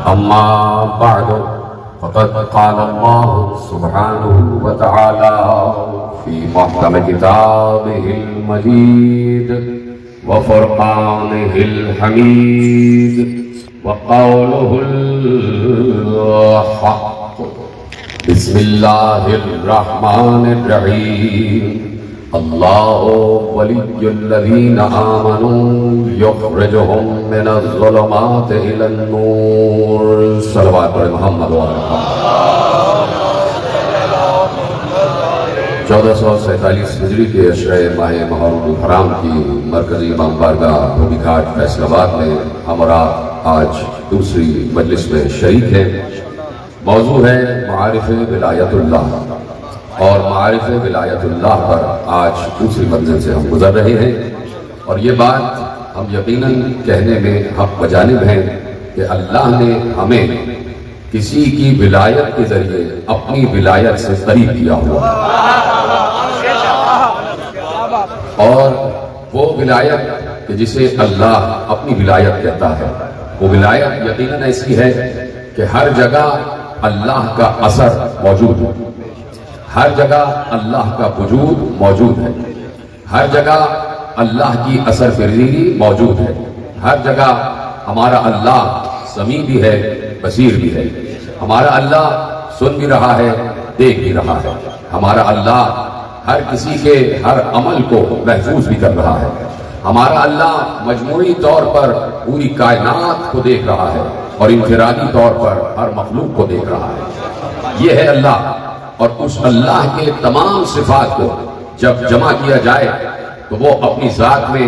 أما بعد فقد قال الله سبحانه وتعالى في محكم كتابه المجيد وفرقانه الحميد وقوله الحق بسم الله الرحمن الرحيم الله ولي الذين آمنوا يخرجهم من الظلمات إلى النور صلوات محمد چودہ سو سینتالیس ہجری کے عشرۂ ماہ محرم الحرام کی مرکزی امام بارگاہ دھوبی گھاٹ فیصل آباد میں ہم اور آپ آج دوسری مجلس میں شریک ہیں۔ موضوع ہے معارف ولایت اللہ، اور معارف ولایت اللہ پر آج دوسری منزل سے ہم گزر رہے ہیں، اور یہ بات ہم یقیناً کہنے میں حق بجانب ہیں کہ اللہ نے ہمیں کسی کی ولایت کے ذریعے اپنی ولایت سے قریب کیا ہوا، اور وہ ولایت کہ جسے اللہ اپنی ولایت کہتا ہے، وہ ولایت یقیناً ایسی ہے کہ ہر جگہ اللہ کا اثر موجود ہے، ہر جگہ اللہ کا وجود موجود ہے، ہر جگہ اللہ کی اثر فرزی موجود ہے، ہر جگہ ہمارا اللہ سمیع بھی ہے، بصیر بھی ہے، ہمارا اللہ سن بھی رہا ہے، دیکھ بھی رہا ہے، ہمارا اللہ ہر کسی کے ہر عمل کو محفوظ بھی کر رہا ہے، ہمارا اللہ مجموعی طور پر پوری کائنات کو دیکھ رہا ہے اور انفرادی طور پر ہر مخلوق کو دیکھ رہا ہے۔ یہ ہے اللہ، اور اس اللہ کے تمام صفات کو جب جمع کیا جائے تو وہ اپنی ذات میں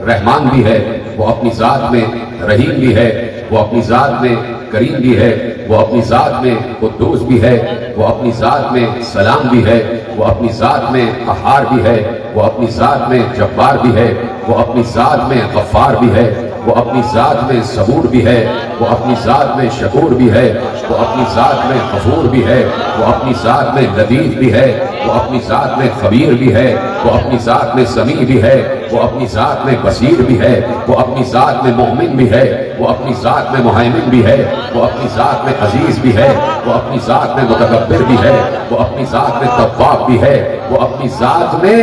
رحمان بھی ہے، وہ اپنی ذات میں رحیم بھی ہے، وہ اپنی ذات میں کریم بھی ہے، وہ اپنی ذات میں قدوس بھی ہے، وہ اپنی ذات میں سلام بھی ہے، وہ اپنی ذات میں قہار بھی ہے، وہ اپنی ذات میں جبار بھی ہے، وہ اپنی ذات میں غفار بھی ہے، وہ اپنی ذات میں صبور بھی ہے، وہ اپنی ذات میں شکور بھی ہے، وہ اپنی ذات میں غفور بھی ہے، وہ اپنی ذات میں لطیف بھی ہے، وہ اپنی ذات میں خبیر بھی ہے، وہ اپنی ذات میں سمیع بھی ہے، وہ اپنی ذات میں بصیر بھی ہے، وہ اپنی ذات میں مومن بھی ہے، وہ اپنی ذات میں مہیمن بھی ہے، وہ اپنی ذات میں عزیز بھی ہے، وہ اپنی ذات میں متکبر بھی ہے، وہ اپنی ذات میں تواب بھی ہے، وہ اپنی ذات میں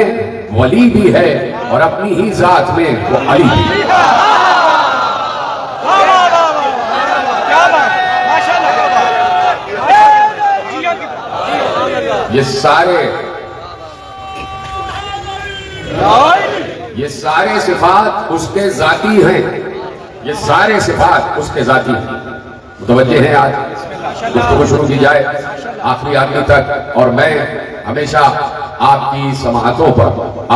ولی بھی ہے، اور اپنی ہی ذات میں وہ علی بھی ہے۔ یہ سارے صفات اس کے ذاتی ہیں، یہ سارے صفات اس کے ذاتی ہیں۔ متوجہ ہیں آج گفتگو شروع کی جائے آخری آدمی تک، اور میں ہمیشہ آپ کی سماعتوں پر،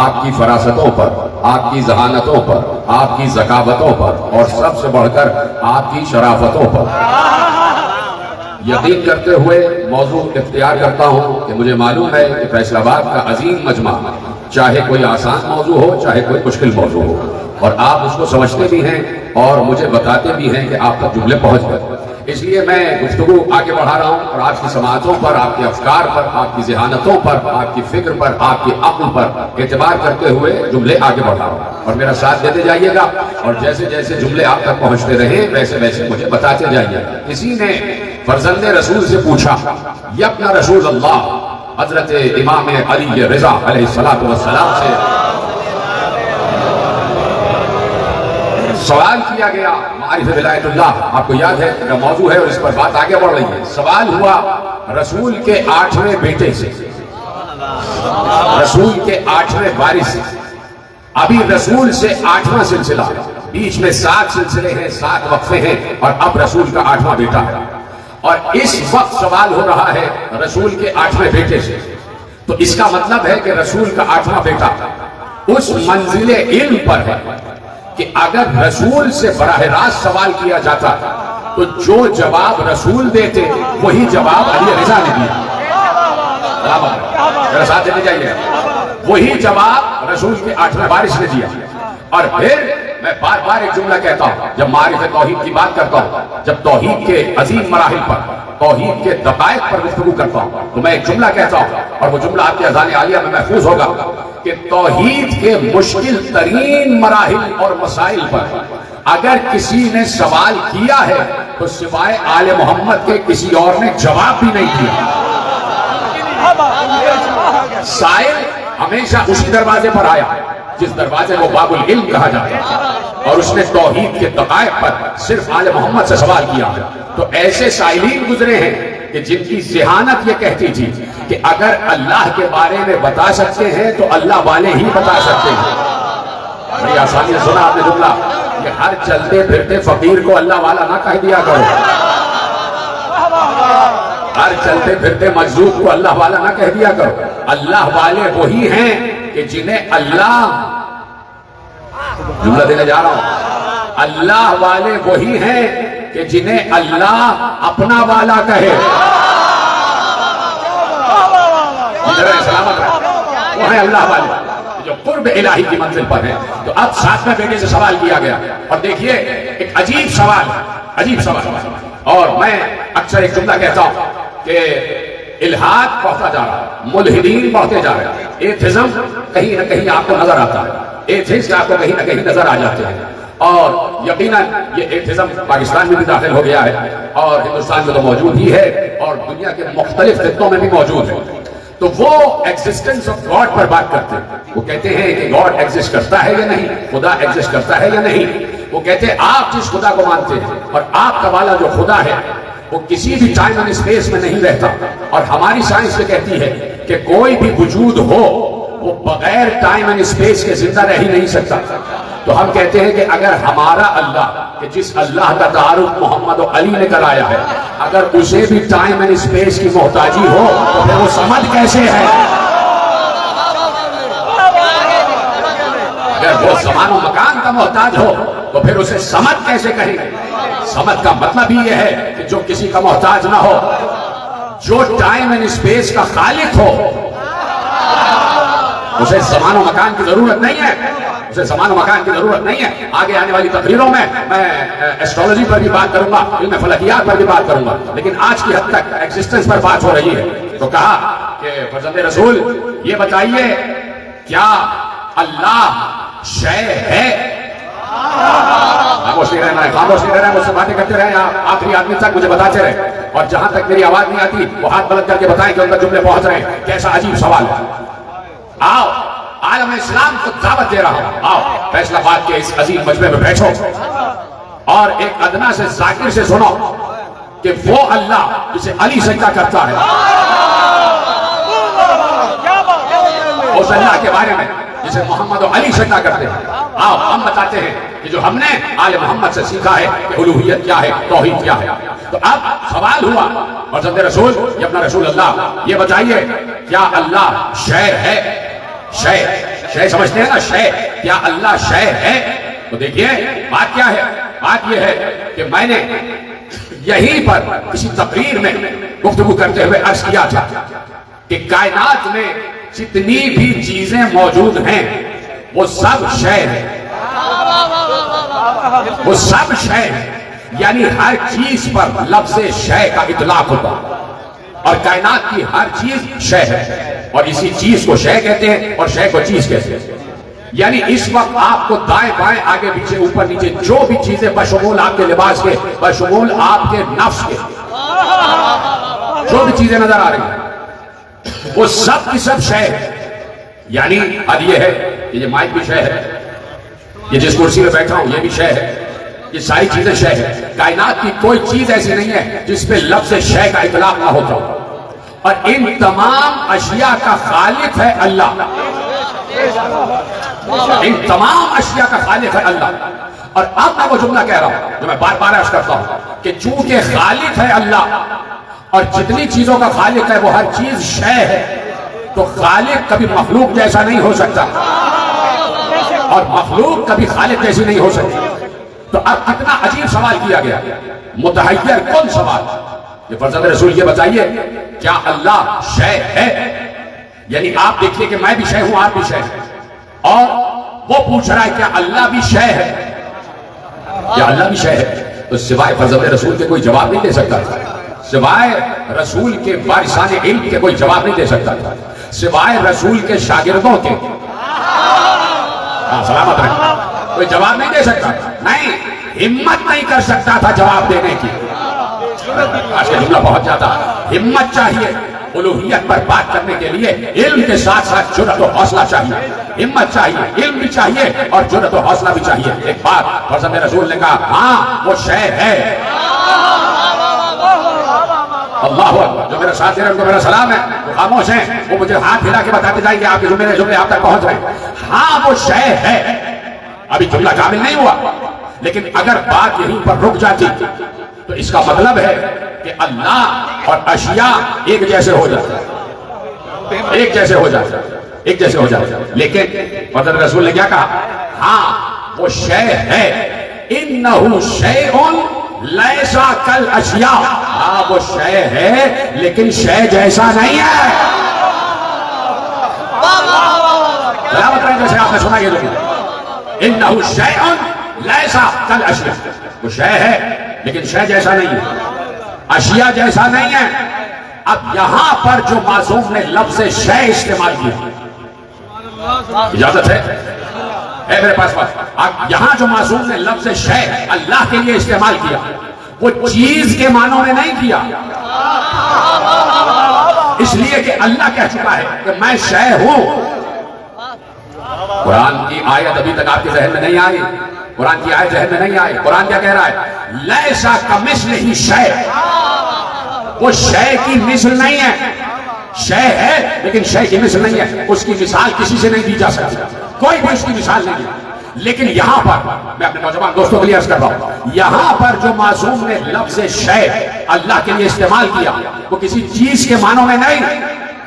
آپ کی فراستوں پر، آپ کی ذہانتوں پر، آپ کی ذکاوتوں پر، اور سب سے بڑھ کر آپ کی شرافتوں پر یقین کرتے ہوئے موضوع اختیار کرتا ہوں کہ مجھے معلوم ہے کہ فیصل آباد کا عظیم مجمع، چاہے کوئی آسان موضوع ہو چاہے کوئی مشکل موضوع ہو، اور آپ اس کو سمجھتے بھی ہیں اور مجھے بتاتے بھی ہیں کہ آپ تک جملے پہنچ گئے، اس لیے میں گفتگو آگے بڑھا رہا ہوں، اور آپ کی سماعتوں پر، آپ کے افکار پر، آپ کی ذہانتوں پر، آپ کی فکر پر، آپ کی عقل پر اعتبار کرتے ہوئے جملے آگے بڑھا رہا ہوں، اور میرا ساتھ دیتے جائیے گا، اور جیسے جیسے جملے آپ تک پہنچتے رہیں ویسے ویسے مجھے بتاتے جائیے گا۔ کسی نے فرزند رسول سے پوچھا، یبن رسول اللہ، حضرت امام علی رضا علیہ السلام سے سوال کیا گیا معارف ولایت اللہ، آپ کو یاد ہے میرا موضوع ہے اور اس پر بات آگے بڑھ رہی ہے۔ سوال ہوا رسول کے 8ویں بیٹے سے، رسول کے 8ویں وارث سے۔ ابھی رسول سے 8واں سلسلہ، بیچ میں 7 سلسلے ہیں، 7 وقفے ہیں، اور اب رسول کا 8واں بیٹا ہے، اور اس وقت سوال ہو رہا ہے رسول کے 8ویں بیٹے سے۔ تو اس کا مطلب ہے کہ رسول کا 8واں بیٹا اس منزل علم پر ہے کہ اگر رسول سے براہ راست سوال کیا جاتا تو جو جواب رسول دیتے وہی جواب علی رضا نے دیا۔ میرا ساتھ دینے جائیے، وہی جواب رسول کے 8ویں وارث نے دیا۔ اور پھر میں بار بار ایک جملہ کہتا ہوں جب معرفت توحید کی بات کرتا ہوں، جب توحید کے عظیم مراحل پر، توحید کے دقائق پر گفتگو کرتا ہوں، تو میں ایک جملہ کہتا ہوں، اور وہ جملہ آپ کے اذان عالیہ میں محفوظ ہوگا کہ توحید کے مشکل ترین مراحل اور مسائل پر اگر کسی نے سوال کیا ہے تو سوائے آل محمد کے کسی اور نے جواب بھی نہیں دیا. سائل ہمیشہ اسی دروازے پر آیا جس دروازے کو باب العلم کہا جاتا ہے، اور اس نے توحید کے دقائق پر صرف آل محمد سے سوال کیا. تو ایسے سائلین گزرے ہیں کہ جن کی ذہانت یہ کہتی تھی کہ اگر اللہ کے بارے میں بتا سکتے ہیں تو اللہ والے ہی بتا سکتے ہیں. بڑی آسانی سے سنا آپ نے جملہ کہ ہر چلتے پھرتے فقیر کو اللہ والا نہ کہہ دیا کرو، ہر چلتے پھرتے مجذوب کو اللہ والا نہ کہہ دیا کرو. اللہ والے وہی ہیں کہ جنہیں اللہ، جملہ دینے جا رہا ہوں، اللہ والے وہی ہیں کہ جنہیں اللہ اپنا والا کہے. سلامت رہے، وہ ہیں اللہ والے جو قرب الہی کی منزل پر ہیں. تو اب ساتویں بیٹے سے سوال کیا گیا، اور دیکھیے ایک عجیب سوال، عجیب سوال. اور میں اکثر ایک جملہ کہتا ہوں کہ الہاد بڑھتا جا رہا ہے، ملحدین بڑھتے جا رہے ہیں، ایتھزم کہیں نہ کہیں آپ کو نظر آتا ہے، ایتھسٹ آپ کو کہیں نہ کہیں نظر آ جاتے ہیں. اور یقیناً یہ ایتھزم پاکستان میں بھی داخل ہو گیا ہے، اور ہندوستان میں تو موجود ہی ہے، اور دنیا کے مختلف خطوں میں بھی موجود ہے. تو وہ ایگزسٹنس آف گاڈ پر بات کرتے ہیں. وہ کہتے ہیں کہ گاڈ ایگزسٹ کرتا ہے یا نہیں، خدا ایگزسٹ کرتا ہے یا نہیں. وہ کہتے ہیں آپ جس خدا کو مانتے ہیں اور آپ کا والا جو خدا ہے وہ کسی بھی ٹائم اینڈ اسپیس میں نہیں رہتا. اور ہماری سائنس یہ کہتی ہے کہ کوئی بھی وجود ہو وہ بغیر ٹائم اینڈ اسپیس کے زندہ رہ ہی نہیں سکتا. تو ہم کہتے ہیں کہ اگر ہمارا اللہ، کہ جس اللہ کا تعارف محمد و علی نے کرایا ہے، اگر اسے بھی ٹائم اینڈ اسپیس کی محتاجی ہو تو پھر وہ سمجھ کیسے ہے؟ اگر وہ زمان و مکان کا محتاج ہو تو پھر اسے سمجھ کیسے کہیں گے؟ سمجھ کا مطلب ہی یہ ہے کہ جو کسی کا محتاج نہ ہو، جو ٹائم اینڈ اسپیس کا خالق ہو، اسے زمان و مکان کی ضرورت نہیں ہے، اسے زمان و مکان کی ضرورت نہیں ہے. آگے آنے والی تقریروں میں ایسٹرولوجی پر بھی بات کروں گا، علم فلکیات پر بھی بات کروں گا، لیکن آج کی حد تک ایگزسٹنس پر بات ہو رہی ہے. تو کہا کہ فرزند رسول یہ بتائیے کیا اللہ شے ہے؟ خاموش نہیں رہنا ہے، خاموش نہیں رہنا ہے، مجھ سے باتیں کرتے رہے، آخری آدمی تک مجھے بتاتے رہے، اور جہاں تک میری آواز نہیں آتی وہ ہاتھ بلند کر کے بتائیں کہ ان کا جملے پہنچ رہے ہیں. کیسا عجیب سوال ہے. آؤ عالم اسلام کو دعوت دے رہا ہوں، آؤ فیصلہ باد کے اس عظیم مجمع میں بیٹھو اور ایک ادنا سے ذاکر سے سنو کہ وہ اللہ جسے علی سجدہ کرتا ہے، اس اللہ کے بارے میں جسے محمد و علی سجدہ کرتے ہیں. آؤ ہم بتاتے ہیں کہ جو ہم نے آل محمد سے سیکھا ہے کہ الوہیت کیا ہے، توحید کیا ہے. تو اب سوال ہوا، فرزند رسول یہ اپنا رسول اللہ یہ بتائیے کیا اللہ شے ہے؟ شے، شے سمجھتے ہیں نا، شے، کیا اللہ شے ہے؟ تو دیکھیے بات کیا ہے. بات یہ ہے کہ میں نے یہیں پر کسی تقریر میں گفتگو کرتے ہوئے عرض کیا تھا کہ کائنات میں جتنی بھی چیزیں موجود ہیں وہ سب شے ہے، وہ سب شے ہے. یعنی ہر چیز پر لفظ شے کا اطلاق ہوتا اور کائنات کی ہر چیز شے ہے، اور اسی چیز کو شے کہتے ہیں اور شے کو چیز کہتے ہیں. یعنی اس وقت آپ کو دائیں بائیں آگے پیچھے اوپر نیچے جو بھی چیزیں بشمول آپ کے لباس کے، بشمول آپ کے نفس کے، جو بھی چیزیں نظر آ رہی ہیں وہ سب کی سب شے ہے. یعنی اب یہ ہے کہ یہ مائک بھی شے ہے، یہ جس کرسی میں بیٹھا ہوں یہ بھی شے ہے، یہ ساری چیزیں شے ہے. کائنات کی کوئی چیز ایسی نہیں ہے جس پہ لفظ شے کا اطلاق نہ ہوتا ہو، اور ان تمام اشیاء کا خالق ہے اللہ. ان تمام اشیاء کا خالق ہے اللہ. اور اب میں وہ جملہ کہہ رہا ہوں جو میں بار بار عرض کرتا ہوں کہ چونکہ خالق ہے اللہ اور جتنی چیزوں کا خالق ہے وہ ہر چیز شے ہے، تو خالق کبھی مخلوق جیسا نہیں ہو سکتا اور مخلوق کبھی خالق جیسی نہیں ہو سکتی. تو اب کتنا عجیب سوال کیا گیا، متحیر کن سوال. یہ فرزند رسول یہ بتائیے کیا اللہ شے ہے؟ یعنی آپ دیکھیے کہ میں بھی شے ہوں، آپ بھی شے ہیں، اور وہ پوچھ رہا ہے کیا اللہ بھی شے ہے؟ کیا اللہ بھی شے ہے؟ تو سوائے فرزند رسول کے کوئی جواب نہیں دے سکتا تھا، سوائے رسول کے وارثان علم کے کوئی جواب نہیں دے سکتا تھا، سوائے رسول کے شاگردوں کے سلامت رہے کوئی جواب نہیں دے سکتا. نہیں، ہمت نہیں کر سکتا تھا جواب دینے کی. آج کا جملہ پہنچ جاتا. ہمت چاہیے الوہیت پر بات کرنے کے لیے, علم کے ساتھ ساتھ جرأت و حوصلہ چاہیے. ہمت چاہیے, علم بھی چاہیے اور جرأت و حوصلہ بھی چاہیے. ایک بات حضرت رسول نے کہا, ہاں وہ شے ہے. اللہ اکبر. جو میرے ساتھ ان کو میرا سلام ہے, وہ خاموش ہیں, وہ مجھے ہاتھ ہلا کے بتاتے جائیں گے آپ کے جملے آپ تک پہنچ رہے ہیں. ہاں وہ شے ہے. ابھی جملہ کامل نہیں ہوا, لیکن اگر بات یہیں پر رک جاتی تو اس کا مطلب ہے کہ اللہ اور اشیاء ایک جیسے ہو جاتے, ایک جیسے ہو جاتے, ایک جیسے ہو جاتے. لیکن حضرت رسول نے کیا کہا, ہاں وہ شے ہے. انہو شیء لیسا کالاشیاء. ہاں وہ شے ہے لیکن شے جیسا نہیں ہے. بلابت رہے جیسے آپ نے سنا یہ جو انہو شیء لیسا کالاشیاء. وہ شے ہے لیکن شے جیسا نہیں ہے, اشیاء جیسا نہیں ہے. اب یہاں پر جو معصوم نے لفظ شے استعمال کیا, اجازت ہے میرے پاس بات. اب یہاں جو معصوم نے لفظ شے اللہ کے لیے استعمال کیا, وہ چیز کے معنوں میں نہیں کیا, اس لیے کہ اللہ کہہ چکا ہے کہ میں شے ہوں. قرآن کی آیت ابھی تک آپ کے ذہن میں نہیں آئی, قرآن کی آیت ذہن میں نہیں آئی. قرآن کیا کہہ رہا ہے, لیسا کمثلہ شیء. وہ شے کی مثل نہیں ہے, شے ہے لیکن شے کی مثل نہیں ہے. اس کی مثال کسی سے نہیں دی جا سکتی, کوئی بھی اس کی مثال نہیں ہے. لیکن یہاں پر میں اپنے نوجوان دوستوں کے لیے عرض کر رہا ہوں, یہاں پر جو معصوم نے لفظ شے اللہ کے لیے استعمال کیا, وہ کسی چیز کے معنوں میں نہیں.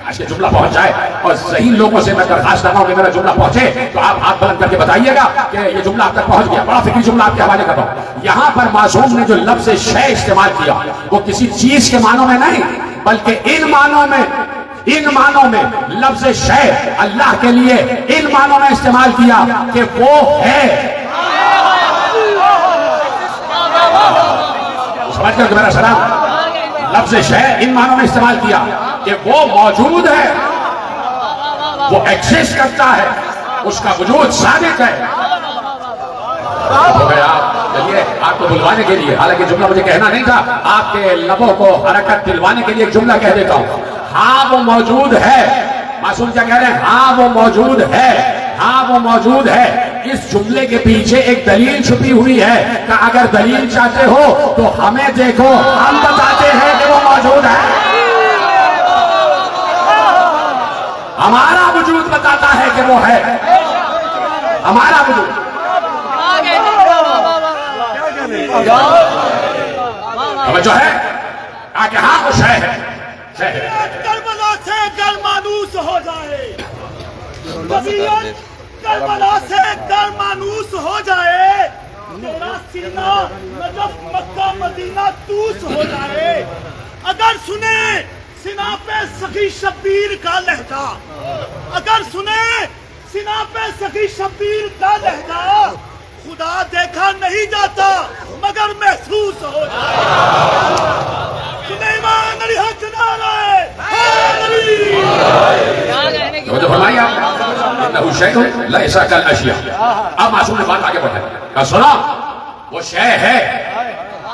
آج کے جملہ پہنچ جائے, اور صحیح لوگوں سے میں درخواست کرتا ہوں کہ میرا جملہ پہنچے تو آپ ہاتھ بلند کر کے بتائیے گا کہ یہ جملہ آپ تک پہنچ گیا. بڑا فکری جملہ آپ کے حوالے کرتا ہوں. یہاں پر معصوم نے جو لفظ شے استعمال کیا, وہ کسی چیز کے معنوں میں نہیں, بلکہ ان معنوں میں, ان معنوں میں لفظ شے اللہ کے لیے ان معنوں میں استعمال کیا کہ وہ ہے. سمجھ کر میرا سلام. لفظ شے ان معنوں میں استعمال کیا کہ وہ موجود ہے, وہ ایکسسٹ کرتا ہے, اس کا وجود ثابت ہے. ہو گیا. چلیے آپ کو بلوانے کے لیے, حالانکہ جملہ مجھے کہنا نہیں تھا, آپ کے لبوں کو حرکت دلوانے کے لیے ایک جملہ کہہ دیتا ہوں. ہاں وہ موجود ہے. معصوم کیا کہہ رہے ہیں, ہاں وہ موجود ہے, ہاں وہ موجود ہے. اس جملے کے پیچھے ایک دلیل چھپی ہوئی ہے کہ اگر دلیل چاہتے ہو تو ہمیں دیکھو, ہم بتاتے ہیں کہ وہ موجود ہے. ہمارا وجود بتاتا ہے کہ وہ ہے, ہمارا وجود. جو ہے کہ ہاں وہ شے ہے. کربلا سے در مانوس ہو جائے, کربلا سے در مانوس ہو جائے, تیرا سینہ نجف مکہ مدینہ توس ہو جائے. اگر سنے سنا پہ سخی شبیر کا لہجہ, اگر سنے سنا پہ سخی شبیر کا لہجہ, خدا دیکھا نہیں جاتا مگر محسوس ہو جائے. سلیمان علی حق نعرہ جو فرمائی آپ نے, انہو شیء لیسا کالاشیاء. اب معصوم نے بات آگے بڑھائی, کہا سنا وہ شے ہے,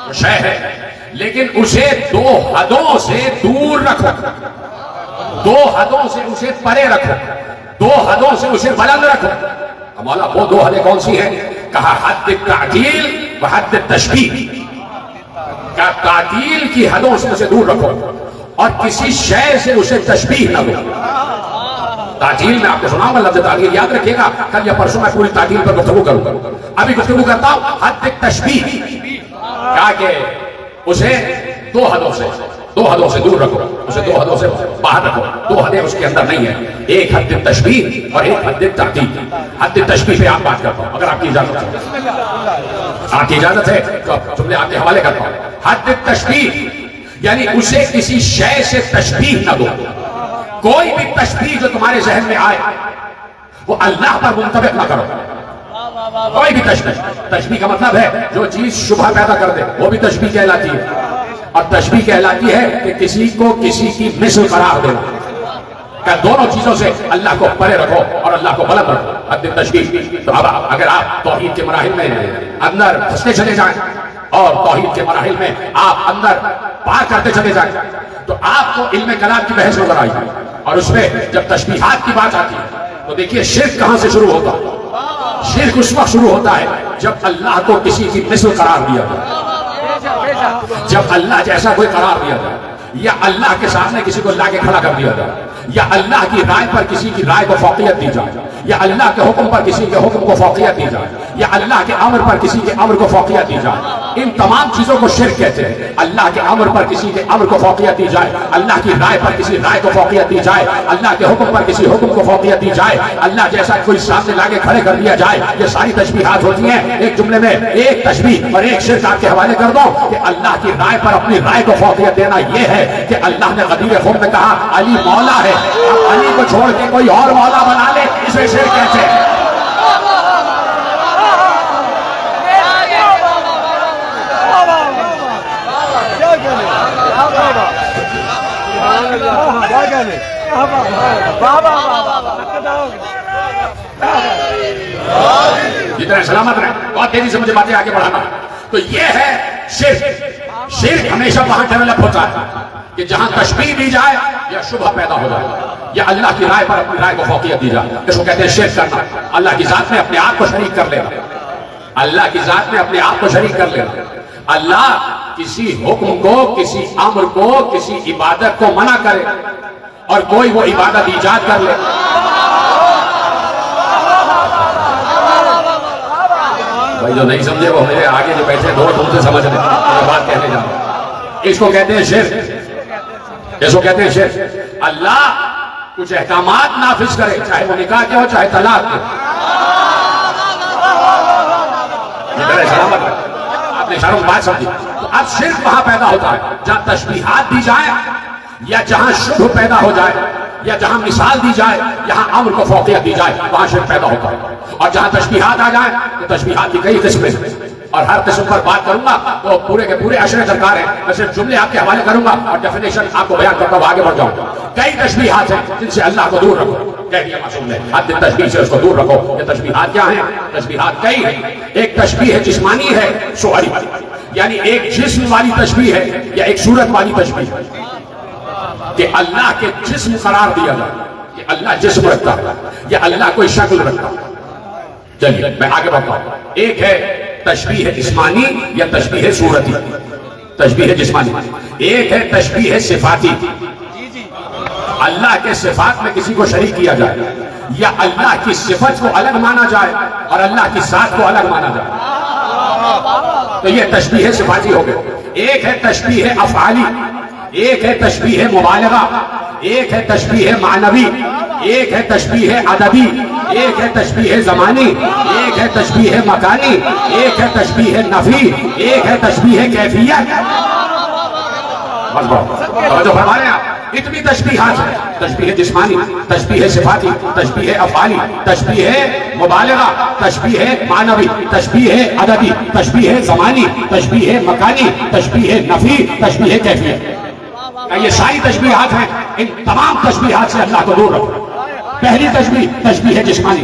وہ شے ہے, لیکن اسے دو حدوں سے دور رکھو, دو حدوں سے اسے پرے رکھو, دو حدوں سے اسے بلند رکھو. مولا وہ دو حدیں کون سی ہیں؟ کہا حد التعدیل و حد التشبیہ. کہا تعدیل کی حدوں سے اسے دور رکھو اور کسی شے سے اسے تشبیہ نہ دو. تعدیل میں آپ کو سناؤں گا لفظ تعدیل, یاد رکھیے گا. کل یا پرسوں میں پوری تعدیل پر گفتگو کروں گا. ابھی گفتگو کرتا ہوں حد التشبیہ. کہا کہ اسے دو حدوں سے دور رکھو, اسے دو حدوں سے باہر رکھو. دو حدیں اس کے اندر نہیں ہیں, ایک حد تشبیہ اور ایک حد تعدیل. حد تشبیہ پہ آپ بات کرتا ہوں اگر آپ کی اجازت ہے, آپ کی اجازت ہے تو جملے آپ کے حوالے کرتا ہوں. حد تشبیہ یعنی اسے کسی شے سے تشبیہ نہ دو. کوئی بھی تشبیہ جو تمہارے ذہن میں آئے وہ اللہ پر منطبق نہ کرو. کوئی بھی تشبیہ کا مطلب ہے جو چیز شبہ پیدا کر دے, وہ بھی تشبیہ کہلاتی ہے. اور تشبیہ کہلاتی ہے کہ کسی کو کسی کی مثل قرار دینا. کہ دونوں چیزوں سے اللہ کو پرے رکھو اور اللہ کو بلند رکھو. حد تشبیہ. تو اب اگر آپ توحید کے مراحل میں اندر پھنستے چلے جائیں اور توحید کے مراحل میں آپ اندر پار کرتے چلے جائیں تو آپ کو علم کلام کی بحث نظر آئی. اور اس میں جب تشبیہات کی بات آتی ہے تو دیکھیے شرک کہاں سے شروع ہوتا ہے. شرک اس وقت شروع ہوتا ہے جب اللہ کو کسی کی مثل قرار دیا جائے, جب اللہ جیسا کوئی قرار دیا جائے, یا اللہ کے سامنے کسی کو لا کے کھڑا کر دیا جائے, یا اللہ کی رائے پر کسی کی رائے کو فوقیت دی جائے, یا اللہ کے حکم پر کسی کے حکم کو فوقیت دی جائے, یا اللہ کے امر پر کسی کے امر کو فوقیت دی جائے. ان تمام چیزوں کو شرک کہتے ہیں. اللہ کے امر پر کسی کے امر کو فوقیت دی جائے, اللہ کی رائے پر کسی رائے کو فوقیت دی جائے, اللہ کے حکم پر کسی حکم کو فوقیت دی جائے, اللہ جیسا کوئی سامنے لا کے کھڑے کر دیا جائے. یہ ساری تشبیہات ہوتی ہیں. ایک جملے میں ایک تشبیہ اور ایک شرک آپ کے حوالے کر دو کہ اللہ کی رائے پر اپنی رائے کو فوقیت دینا یہ ہے کہ اللہ نے غدیر خم میں کہا علی مولا ہے, اب علی کو چھوڑ کے کوئی اور مولا بنا لے, اسے شرک کہتے ہیں. جتنے سلامت رہے, بہت تیزی سے مجھے باتیں آگے بڑھانا. تو یہ ہے شرک. شرک ہمیشہ وہاں ڈیولپ ہوتا ہے کہ جہاں تشبیہ دی جائے یا شبہ پیدا ہو جائے, یا اللہ کی رائے پر اپنی رائے کو فوقیت دی جائے. اس کو کہتے ہیں شرک کرنا. اللہ کی ذات میں اپنے آپ کو شریک کر لینا. اللہ کی ذات میں اپنے آپ کو شریک کر لینا. اللہ کسی حکم کو, کسی امر کو, کسی عبادت کو منع کرے اور کوئی وہ عبادت ایجاد کر لے. بھائی جو نہیں سمجھے وہ میرے آگے جو بیٹھے دو تم سے سمجھ لیں, میں بات کہنے جا رہا ہوں. اس کو کہتے ہیں شرک. اس کو کہتے ہیں شرک. اللہ کچھ احکامات نافذ کرے, چاہے وہ نکاح کے ہو چاہے طلاق کے. سلامت ہے, آپ نے اشاروں میں بات سمجھی. تو اب شرک وہاں پیدا ہوتا ہے جہاں تشبیہات دی جائے, یا جہاں شبہ پیدا ہو جائے, یا جہاں مثال دی جائے, یہاں امر کو فوقیت دی جائے, وہاں شرک پیدا ہوتا ہے. اور جہاں تشبیہات آ جائیں تو تشبیہات کی کئی قسمیں ہیں, اور ہر قسم پر بات کروں گا تو پورے کے پورے اشرے درکار ہیں. میں صرف جملے آپ کے حوالے کروں گا اور ڈیفینیشن آپ کو بیان کرتا ہوں, آگے بڑھ جاؤں گا. کئی تشبیہات ہیں جن سے اللہ کو دور رکھو. کہہ دیا معصوم نے, حد تشبیہ سے اس کو دور رکھو. یہ تشبیہات کیا ہیں؟ تشبیہات کئی ہیں. ایک تشبیہ جسمانی ہے, صوری, یعنی ایک جسم والی تشبیہ ہے یا ایک صورت والی تشبیہ ہے کہ اللہ کے جسم قرار دیا جائے کہ اللہ جسم رکھتا ہے یا اللہ کوئی شکل رکھتا ہے. چلیے میں آگے بڑھتا ہوں. ایک ہے تشبیہ جسمانی یا تشبیہ صورتی. تشبیہ جسمانی. ایک ہے تشبیہ صفاتی, اللہ کے صفات میں کسی کو شریک کیا جائے یا اللہ کی صفت کو الگ مانا جائے اور اللہ کی ذات کو الگ مانا جائے, تو یہ تشبیہ صفاتی ہو گئے. ایک ہے تشبیہ افعالی, ایک ہے تشبیہ مبالغہ, ایک ہے تشبیہ معنوی, ایک ہے تشبیہ عددی, ایک ہے تشبیہ زمانی, ایک ہے تشبیہ مکانی, ایک ہے تشبیہ نفی, ایک ہے تشبیہ کیفیت. توجہ فرما رہے ہیں آپ, اتنی تشبیہات ہیں. تشبیہ جسمانی, تشبیہ صفاتی, تشبیہ افعالی, تشبیہ مبالغہ, تشبیہ معنوی, تشبیہ عددی, تشبیہ زمانی, تشبیہ مکانی, تشبیہ نفی, تشبیہ کیفیت. یہ ساری تشبیہات ہیں. ان تمام تشبیہات سے اللہ کو دور رکھو. پہلی تشبیہ تشبیہ جسمانی.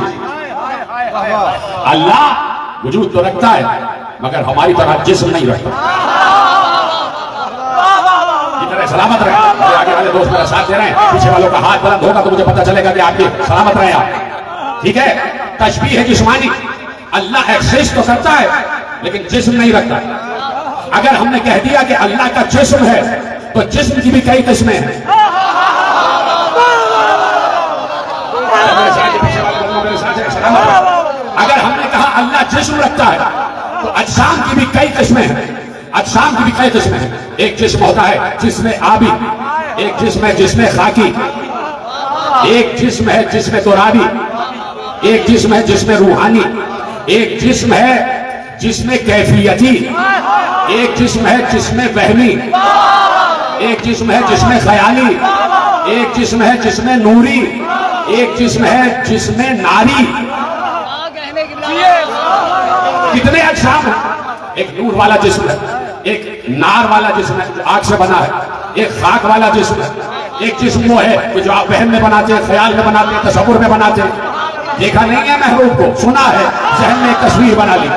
اللہ وجود تو رکھتا ہے مگر ہماری طرح جسم نہیں رکھتا. جتنے سلامت رہے, آگے والے دوست میرا ساتھ دے رہے ہیں, پیچھے والوں کا ہاتھ بلند ہوگا تو مجھے پتہ چلے گا کہ آپ کی سلامت رہے آپ. ٹھیک ہے. تشبیہ جسمانی, اللہ ایکسس تو کرتا ہے لیکن جسم نہیں رکھتا. اگر ہم نے کہہ دیا کہ اللہ کا جسم ہے تو جسم کی بھی کئی قسمیں ہیں. اگر ہم نے کہا اللہ جسم رکھتا ہے تو اجسام کی بھی کئی قسمیں ہیں. اجسام کی بھی کئی قسمیں ہیں. ایک جسم ہوتا ہے جسم آبی, ایک جسم ہے جسم خاکی, ایک جسم ہے جسم ترابی, ایک جسم ہے جسم روحانی, ایک جسم ہے جسم کیفیتی, ایک جسم ہے جسم وہمی, ایک جسم ہے جسم خیالی, ایک جسم ہے جسم نوری, ایک جسم ہے جسم ناری. کتنے اجسام ہیں؟ ایک نور والا جسم ہے, ایک نار والا جسم ہے جو آگ سے بنا ہے, ایک خاک والا جسم ہے, ایک جسم وہ ہے کہ جو آپ وہم میں بناتے ہیں، خیال میں بناتے ہیں، تصور میں بناتے ہیں. دیکھا نہیں ہے محبوب کو، سنا ہے، ذہن میں ایک تصویر بنا لی،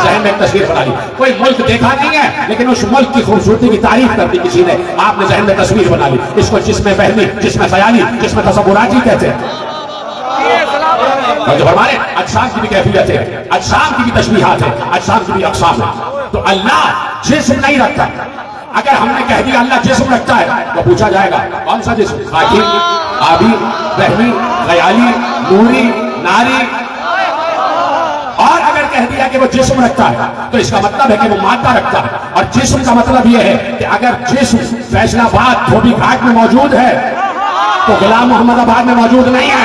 ذہن میں ایک تصویر بنا لی. کوئی ملک دیکھا نہیں ہے لیکن اس ملک کی خوبصورتی کی تعریف کر دی کسی نے، آپ نے ذہن میں تصویر بنا لی. اس کو جسم وہمی، جسم خیالی، جسم تصوراتی کہتے ہیں. اور جو ہمارے اجسام کی بھی کیفیت ہے، اجسام کی بھی تشبیہات ہے، اجسام کی بھی اقسام ہے. تو اللہ جسم نہیں رکھتا. اگر ہم نے کہہ دیا اللہ جسم رکھتا ہے تو پوچھا جائے گا کون سا جسم؟ خاکی، آبی، وہمی، خیالی، نوری، ناری. اور اگر کہہ دیا کہ وہ جسم رکھتا ہے تو اس کا مطلب ہے کہ وہ مادہ رکھتا ہے. اور جسم کا مطلب یہ ہے کہ اگر جسم فیصل آباد دھوبی گھاٹ میں موجود ہے تو غلام محمد آباد میں موجود نہیں ہے.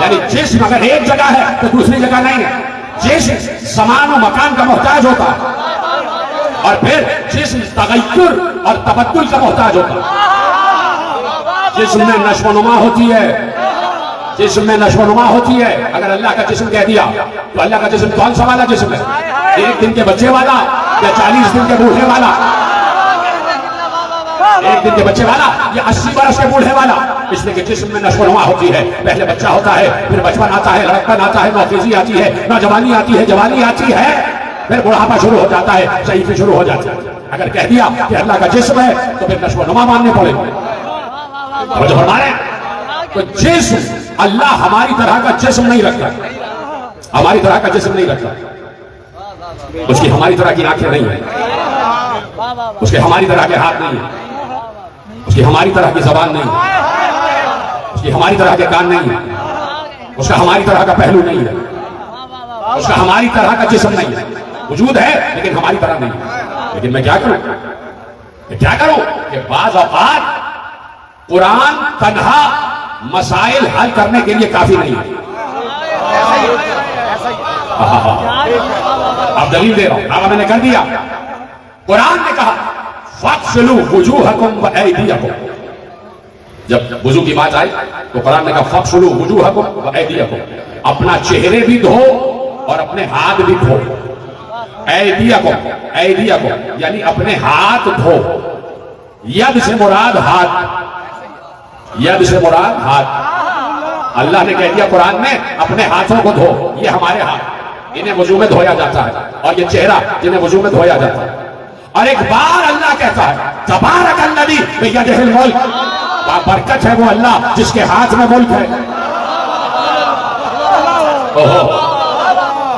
یعنی جسم اگر ایک جگہ ہے تو دوسری جگہ نہیں ہے. جسم زمان و مکان کا محتاج ہوتا ہے اور پھر جسم تغیر اور تبدل کا محتاج ہوتا ہے. جسم میں نشو و نما ہوتی ہے، جسم میں نشو و نما ہوتی ہے. اگر اللہ کا جسم کہہ دیا تو اللہ کا جسم کون سا والا جسم ہے؟ 1 دن کے بچے والا یا 40 دن کے بوڑھے والا؟ 1 دن کے بچے والا یا 80 برس کے بوڑھے والا؟ اس لیے کہ جسم میں نشو و نما ہوتی ہے. پہلے بچہ ہوتا ہے، پھر بچپن آتا ہے، لڑکپن آتا ہے، نوخیزی آتی ہے، نوجوانی آتی ہے، جوانی آتی ہے، پھر بڑھاپا شروع ہو جاتا ہے، ضعیفی شروع ہو جاتی ہے. اگر کہہ دیا کہ اللہ کا جسم ہے تو پھر نشو و نما ماننے پڑے. اور جو ہمارے تو جسم، اللہ ہماری طرح کا جسم نہیں رکھتا، ہماری طرح کا جسم نہیں رکھتا. اس کی ہماری طرح کی آنکھیں نہیں ہیں، اس کے ہماری طرح کے ہاتھ نہیں ہیں، اس کی ہماری طرح کی زبان نہیں ہے، اس کی ہماری طرح کے کان نہیں ہے، اس کا ہماری طرح کا پہلو نہیں ہے، اس کا ہماری طرح کا جسم نہیں ہے. وجود ہے لیکن ہماری طرح نہیں ہے. لیکن میں کیا کروں کہ بعض اوقات قرآن تنہا مسائل حل کرنے کے لیے کافی نہیں ہے. اب دلیل دے رہا ہوں. اب میں نے کر دیا، قرآن نے کہا فَاغْسِلُوا وُجُوهَكُمْ وَأَيْدِيَكُمْ. جب وضو کی بات آئی تو قرآن نے کہا فَاغْسِلُوا وُجُوهَكُمْ وَأَيْدِيَكُمْ. اپنا چہرے بھی دھو اور اپنے ہاتھ بھی دھو. ایدیکم یعنی اپنے ہاتھ دھو. ید سے مراد ہاتھ، ید سے مراد ہاتھ. اللہ نے کہہ دیا قرآن میں اپنے ہاتھوں کو دھو. یہ ہمارے ہاتھ، انہیں وضو میں دھویا جاتا ہے، اور یہ چہرہ جنہیں وضو میں دھویا جاتا ہے. اور ایک بار اللہ کہتا ہے تبارک الذی بیدہ الملک، برکت ہے وہ اللہ جس کے ہاتھ میں ملک ہے.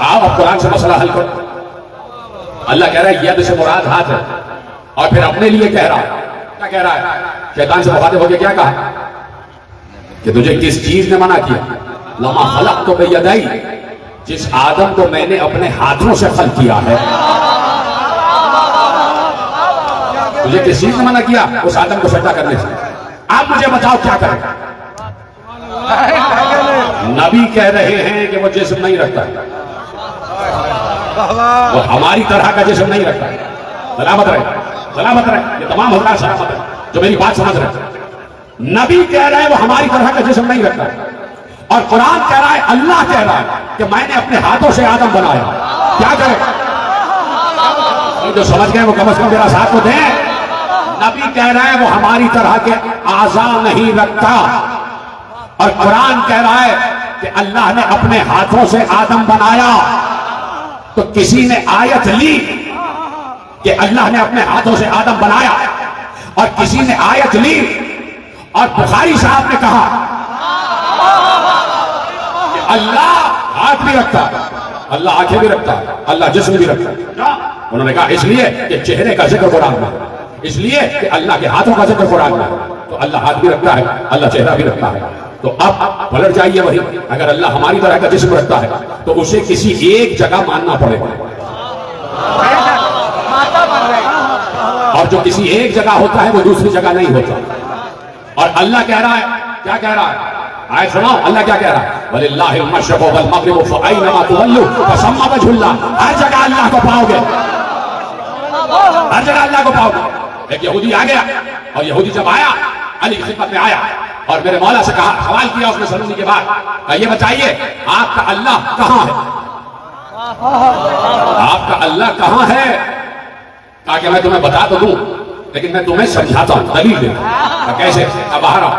آپ اب قرآن سے مسئلہ حل کرو. اللہ کہہ رہا ہے ید سے مراد ہاتھ ہے، اور پھر اپنے لیے کہہ رہا ہے. کیا کہہ رہا ہے؟ شیطان سے مخاطب ہو کے کیا کہا کہ تجھے کس چیز نے منع کیا؟ لما خلقت بیدی، جس آدم کو میں نے اپنے ہاتھوں سے خلق کیا ہے. تجھے کس چیز نے منع کیا؟ اس آدم کو سجدہ کرنے سے. آپ مجھے بتاؤ کیا کریں؟ نبی کہہ رہے ہیں کہ وہ جسم نہیں رکھتا، وہ ہماری طرح کا جسم نہیں رکھتا. سلامت رہے، سلامت رہے. یہ تمام حضرات سلامت رہے جو میری بات سمجھ رہے. نبی کہہ رہے ہیں وہ ہماری طرح کا جسم نہیں رکھتا، اور قرآن کہہ رہا ہے، اللہ کہہ رہا ہے کہ میں نے اپنے ہاتھوں سے آدم بنایا. کیا کریں؟ جو سمجھ گئے وہ کم از کم میرا ساتھ کو دیں. نبی کہہ رہا ہے وہ ہماری طرح کے اعضاء نہیں رکھتا، اور قرآن کہہ رہا ہے کہ اللہ نے اپنے ہاتھوں سے آدم بنایا. تو کسی نے آیت لی کہ اللہ نے اپنے ہاتھوں سے آدم بنایا، اور کسی نے آیت لی اور بخاری صاحب نے کہا کہ اللہ ہاتھ بھی رکھتا ہے، اللہ آنکھیں بھی رکھتا ہے، اللہ جسم بھی رکھتا ہے. انہوں نے کہا اس لیے کہ چہرے کا ذکر قرآن میں، اس لیے کہ اللہ کے ہاتھوں کا ذکر قرآن میں. تو اللہ ہاتھ بھی رکھتا ہے، اللہ چہرہ بھی رکھتا ہے. تو اب پلٹ جائیے وہی، اگر اللہ ہماری طرح کا جسم رکھتا ہے تو اسے کسی ایک جگہ ماننا پڑے گا، اور جو کسی ایک جگہ ہوتا ہے وہ دوسری جگہ نہیں ہوتا. اور اللہ کہہ رہا ہے، کیا کہہ رہا ہے؟ آئے سنو اللہ کیا کہہ رہا ہے، وَلِلَّهِ الْمَشْرِقُ وَالْمَغْرِبُ فَأَيْنَمَا تُوَلُّوا فَثَمَّ وَجْهُ اللَّهِ. ہر جگہ اللہ کو پاؤ گے، ہر جگہ اللہ کو پاؤ گے. ایک یہودی آ گیا، اور یہودی جب آیا علی کی خدمت میں آیا اور میرے مولا سے کہا، سوال کیا اس نے سلومی کے بعد، کہا یہ بتائیے آپ کا اللہ کہاں ہے؟ آپ کا اللہ کہاں ہے؟ کہا کہ میں تمہیں بتا تو دوں لیکن میں تمہیں سمجھاتا ہوں، دلیل دیتا ہوں۔ کیسے؟ باہر آؤ،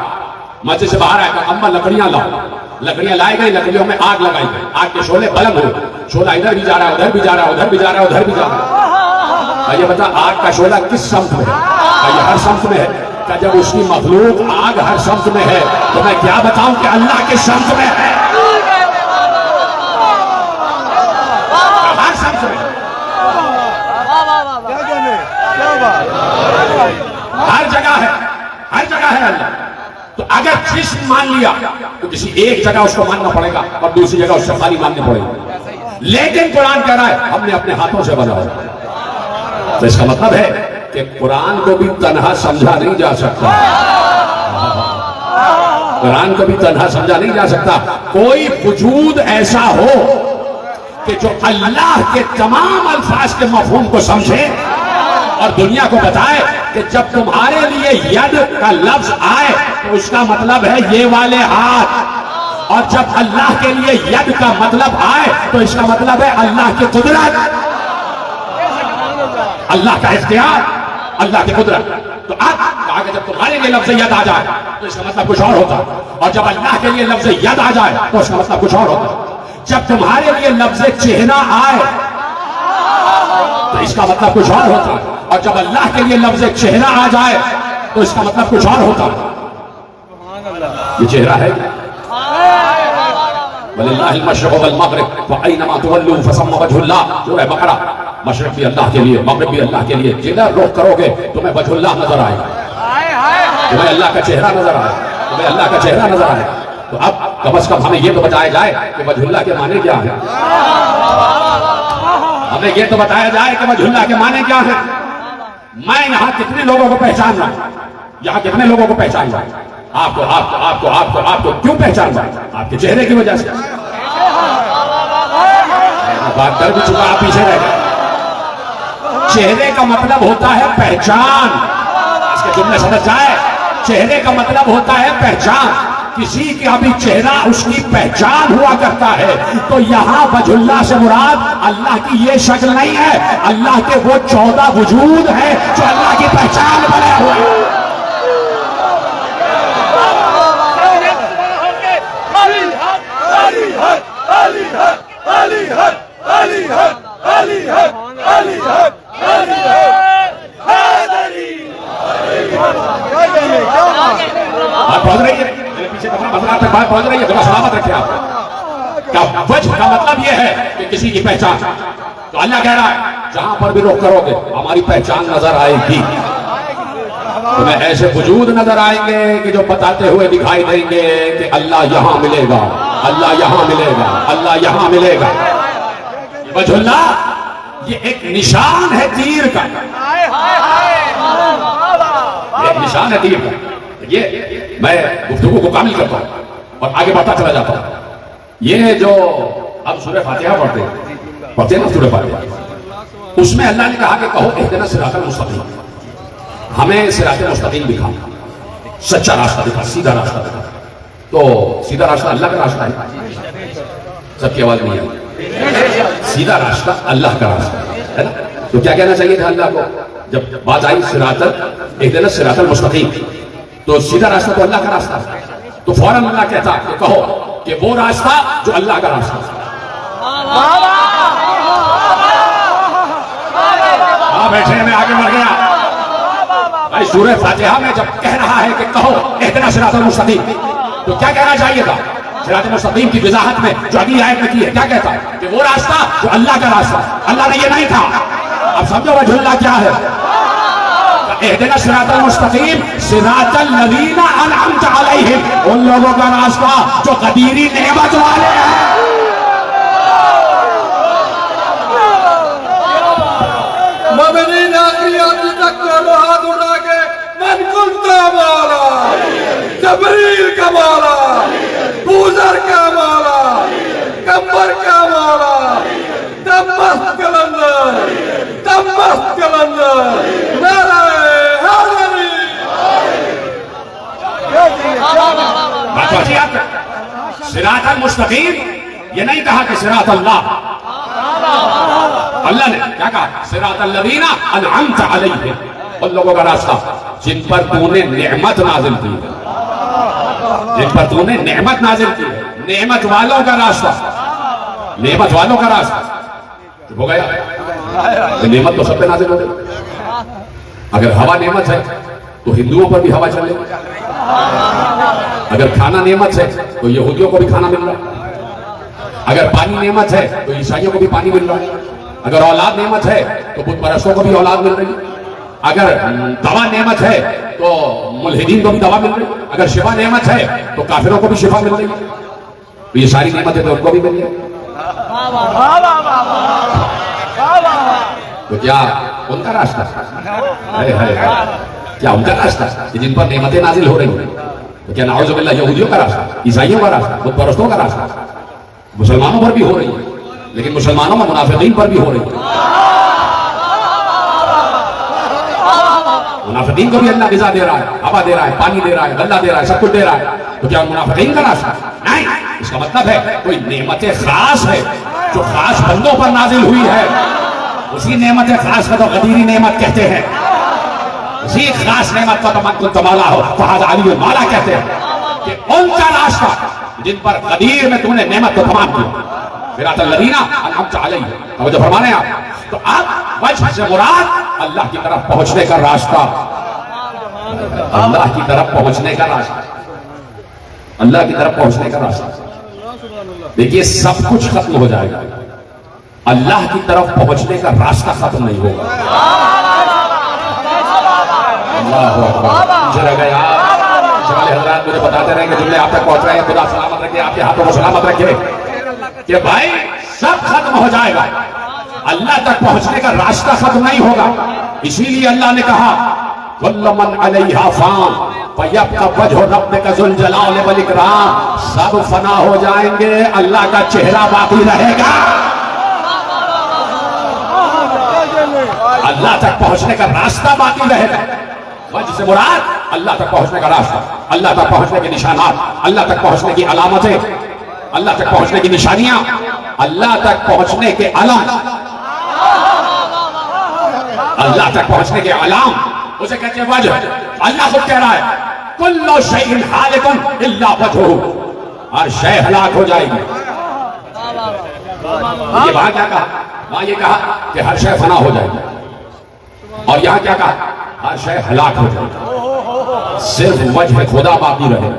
مسجد سے باہر آئے کہ اما لکڑیاں لاؤ، لکڑیاں لائی گئی، لکڑیوں میں آگ لگائی گئی، آگ کے شعلے بلند ہوئے، شعلہ ادھر بھی جا رہا ہے ادھر بھی جا رہا ہے ادھر بھی جا رہا ہے ادھر بھی جا رہا ہے۔ یہ بتا آگ کا شعلہ کس سمت میں ہے؟ یہ ہر سمت میں ہے۔ کہ جب اس کی مخلوق آگ ہر سمت میں ہے تو میں کیا بتاؤں کہ اللہ کے سمت میں ہے؟ ہر سمت میں، ہر جگہ ہے، ہر جگہ ہے اللہ۔ تو اگر جسم مان لیا تو کسی ایک جگہ اس کو ماننا پڑے گا اور دوسری جگہ اس سے خالی ماننے پڑے گا، لیکن قرآن کہہ رہا ہے ہم نے اپنے ہاتھوں سے بنایا۔ تو اس کا مطلب ہے کہ قرآن کو بھی تنہا سمجھا نہیں جا سکتا، قرآن کو بھی تنہا سمجھا نہیں جا سکتا۔ کوئی وجود ایسا ہو کہ جو اللہ کے تمام الفاظ کے مفہوم کو سمجھے اور دنیا کو بتائے کہ جب تمہارے لیے ید کا لفظ آئے تو اس کا مطلب ہے یہ والے ہاتھ، اور جب اللہ کے لیے ید کا مطلب آئے تو اس کا مطلب ہے اللہ کی قدرت، اللہ کا اختیار، اللہ کی قدرت۔ تو اب کہا کہ جب تمہارے لیے لفظ ید آ جائے تو اس کا مطلب کچھ اور ہوتا ہے، اور جب اللہ کے لیے لفظ ید آ جائے تو اس کا مطلب کچھ اور ہوتا ہے۔ جب تمہارے لیے لفظ چہرہ آئے تو اس کا مطلب کچھ اور ہوتا ہے، اور جب اللہ کے لیے لفظ چہرہ آ جائے تو اس کا مطلب کچھ اور ہوتا ہے۔ یہ چہرہ ہے وَلِلَّهِ الْمَشْرِقُ وَالْمَغْرِبُ وَأَيْنَمَا تُوَلُّوا فَثَمَّ وَجْهُ اللَّهِ۔ سورہ بقرہ، مشرق بھی اللہ کے لیے مغرب بھی اللہ کے لیے، جدھر رخ کرو گے تمہیں وجہ اللہ نظر آئے گا، تمہیں اللہ کا چہرہ نظر آئے گا، تمہیں اللہ کا چہرہ نظر آئے گا۔ تو اب کم از کم ہمیں یہ تو بتایا جائے کہ وجہ اللہ کے معنی کیا ہے، ہمیں یہ تو بتایا جائے کہ وجہ اللہ کے معنی کیا ہے۔ میں یہاں کتنے لوگوں کو پہچان رہا ہوں، یہاں کتنے لوگوں کو پہچان رہا ہوں؟ آپ کو آپ کو آپ کو آپ کو آپ کو کیوں پہچان رہا ہوں؟ آپ کے چہرے کی وجہ سے۔ بات کر بھی چکا، آپ پیچھے رہ گئے۔ چہرے کا مطلب ہوتا ہے پہچان، اس کے جملے سمجھ جائے، چہرے کا مطلب ہوتا ہے پہچان۔ کسی کا بھی چہرہ اس کی پہچان ہوا کرتا ہے، تو یہاں وجہ اللہ سے مراد اللہ کی یہ شکل نہیں ہے، اللہ کے وہ 14 وجود ہیں جو اللہ کی پہچان بنے ہوئے ہیں۔ آپ پہنچ رہی ہے میرے پیچھے تک پہنچ رہی ہے، تھوڑا سلامت رکھے آپ کا وجہ کا مطلب یہ ہے کہ کسی کی پہچان۔ تو اللہ کہہ رہا ہے جہاں پر بھی رخ کرو گے ہماری پہچان نظر آئے گی، تمہیں ایسے وجود نظر آئیں گے کہ جو بتاتے ہوئے دکھائی دیں گے کہ اللہ یہاں ملے گا، اللہ یہاں ملے گا، اللہ یہاں ملے گا۔ وجہ اللہ یہ ایک نشان ہے تیر کا، ایک نشان ہے تیر کا۔ یہ میں گفتگو کو کامل کرتا ہوں اور آگے بڑھتا چلا جاتا ہوں۔ یہ جو اب سورہ فاتحہ پڑھتے ہیں نا، سورہ فاتحہ، اس میں اللہ نے کہا کہ کہو اہدنا الصراط المستقیم، ہمیں صراط مستقیم دکھا، سچا راستہ دکھا، سیدھا راستہ دکھا۔ تو سیدھا راستہ اللہ کا راستہ ہے، سب کی آواز نہیں ہے، سیدھا راستہ اللہ کا راستہ ہے نا۔ تو کیا کہنا چاہیے تھا اللہ کو جب بات آئی صراط اہدنا الصراط المستقیم؟ تو سیدھا راستہ تو اللہ کا راستہ ہے، تو فوراً اللہ کہتا کہ کہو کہ وہ راستہ جو اللہ کا راستہ ہے۔ بیٹھے میں آگے بڑھ گیا بھائی۔ سورہ فاتحہ میں جب کہہ رہا ہے کہ کہو اہدنا الصراط المستقیم، تو کیا کہنا چاہیے تھا؟ صراط مستقیم کی وضاحت میں جو اگلی آیت میں کی ہے کیا کہتا ہے کہ وہ راستہ جو اللہ کا راستہ ہے۔ اللہ نے یہ نہیں کہا، اب سمجھو وجہ اللہ کیا ہے۔ اہدنا الصراط المستقیم صراط الذین انعمت علیہم، ان لوگوں کا راستہ جو قدیری نعمت والے ہیں۔ مومنین آخری آدمی تک دونوں ہاتھ اٹھا کے من کنتا مولا، جبریل کا مولا، بوزر کا مولا، کمبر کا مولا، دمشق کلندر، دمشق کلندر، نعرہ حیدری۔ بات پہنچی آپ صراط المستقیم، یہ نہیں کہا کہ صراط اللہ، اللہ نے کیا کہا؟ صراط الذین انعمت علیہم، ان لوگوں کا راستہ جن پر تو نے نعمت نازل کی، جن پر تو نے نعمت نازل کی، نعمت والوں کا راستہ، نعمت والوں کا راستہ ہو گیا۔ نعمت تو سب پہ نازل ہو گئی۔ اگر ہوا نعمت ہے تو ہندوؤں پر بھی ہوا چلے، اگر کھانا نعمت ہے تو یہودیوں کو بھی کھانا مل رہا ہے، اگر پانی نعمت ہے تو عیسائیوں کو بھی پانی مل رہا ہے، اگر اولاد نعمت ہے تو بت پرستوں کو بھی اولاد مل رہی ہے، اگر دوا نعمت ہے تو ملحدین کو بھی دوا مل رہی ہے، اگر شفا نعمت ہے تو کافروں کو بھی شفا مل رہی ہے، تو یہ ساری نعمتیں تو ان کو بھی مل رہی ہے۔ تو کیا ان کا راستہ کیا ان کا راستہ کہ جن پر نعمتیں نازل ہو رہی ہیں، تو کیا نعوذ باللہ یہودیوں کا راستہ، عیسائیوں کا راستہ، بت پرستوں کا راستہ مسلمانوں پر بھی ہو رہی ہے، لیکن مسلمانوں میں منافقین پر بھی ہو رہی ہے۔ منافقین کو بھی اللہ غذا دے رہا ہے، ہوا دے رہا ہے، پانی دے رہا ہے، غلہ دے رہا ہے، سب کچھ دے رہا ہے، تو کیا منافقین کا راستہ؟ نہیں، اس کا مطلب ہے کوئی نعمت خاص ہے جو خاص بندوں پر نازل ہوئی ہے، اسی نعمت خاص کا تو قدیری نعمت کہتے ہیں، اسی خاص نعمت کا تو من کنت مولا ہو فہذا علی المولا کہتے ہیں، کہ ان کا راستہ جن پر قدیر میں تم نے نعمت کو تمام کیا، صراط الذین انعمت علیہم۔ توجہ فرمانے آپ، تو اب وجہ سے مراد اللہ کی طرف پہنچنے کا راستہ، اللہ کی طرف پہنچنے کا راستہ، اللہ کی طرف پہنچنے کا راستہ۔ دیکھیے سب کچھ ختم ہو جائے گا، اللہ کی طرف پہنچنے کا راستہ ختم نہیں ہوگا۔ اللہ اکبر، مجھے رہ گیا والے حضرات مجھے بتاتے رہے کہ جملے آپ تک پہنچ رہے ہیں، خدا سلامت رکھے، آپ کے ہاتھوں کو سلامت رکھے، کہ بھائی سب ختم ہو جائے گا، اللہ تک پہنچنے کا راستہ ختم نہیں ہوگا۔ اسی لیے اللہ نے کہا کل من علیہا فان فیبقی وجہ ربک ذو الجلال والاکرام، سب فنا ہو جائیں گے، اللہ کا چہرہ باقی رہے گا۔ اللہ تک پہنچنے کا راستہ باقی رہے گا۔ وجہ سے مراد اللہ تک پہنچنے کا راستہ، اللہ تک پہنچنے کے نشانات، اللہ تک پہنچنے کی علامتیں، اللہ تک پہنچنے کی نشانیاں، اللہ تک پہنچنے کے علم، اللہ تک پہنچنے کے علام، اسے کہتے ہیں وجہ۔ اللہ خود کہہ رہا ہے کل شیء ہالک الا وجہہ، ہر شے ہلاک ہو جائے گی۔ یہ وہاں کیا کہا؟ وہاں یہ کہا کہ ہر شے فنا ہو جائے گی، اور یہاں کیا کہا؟ ہر شے ہلاک ہو جائے گی، صرف وجہ خدا باقی رہے گا۔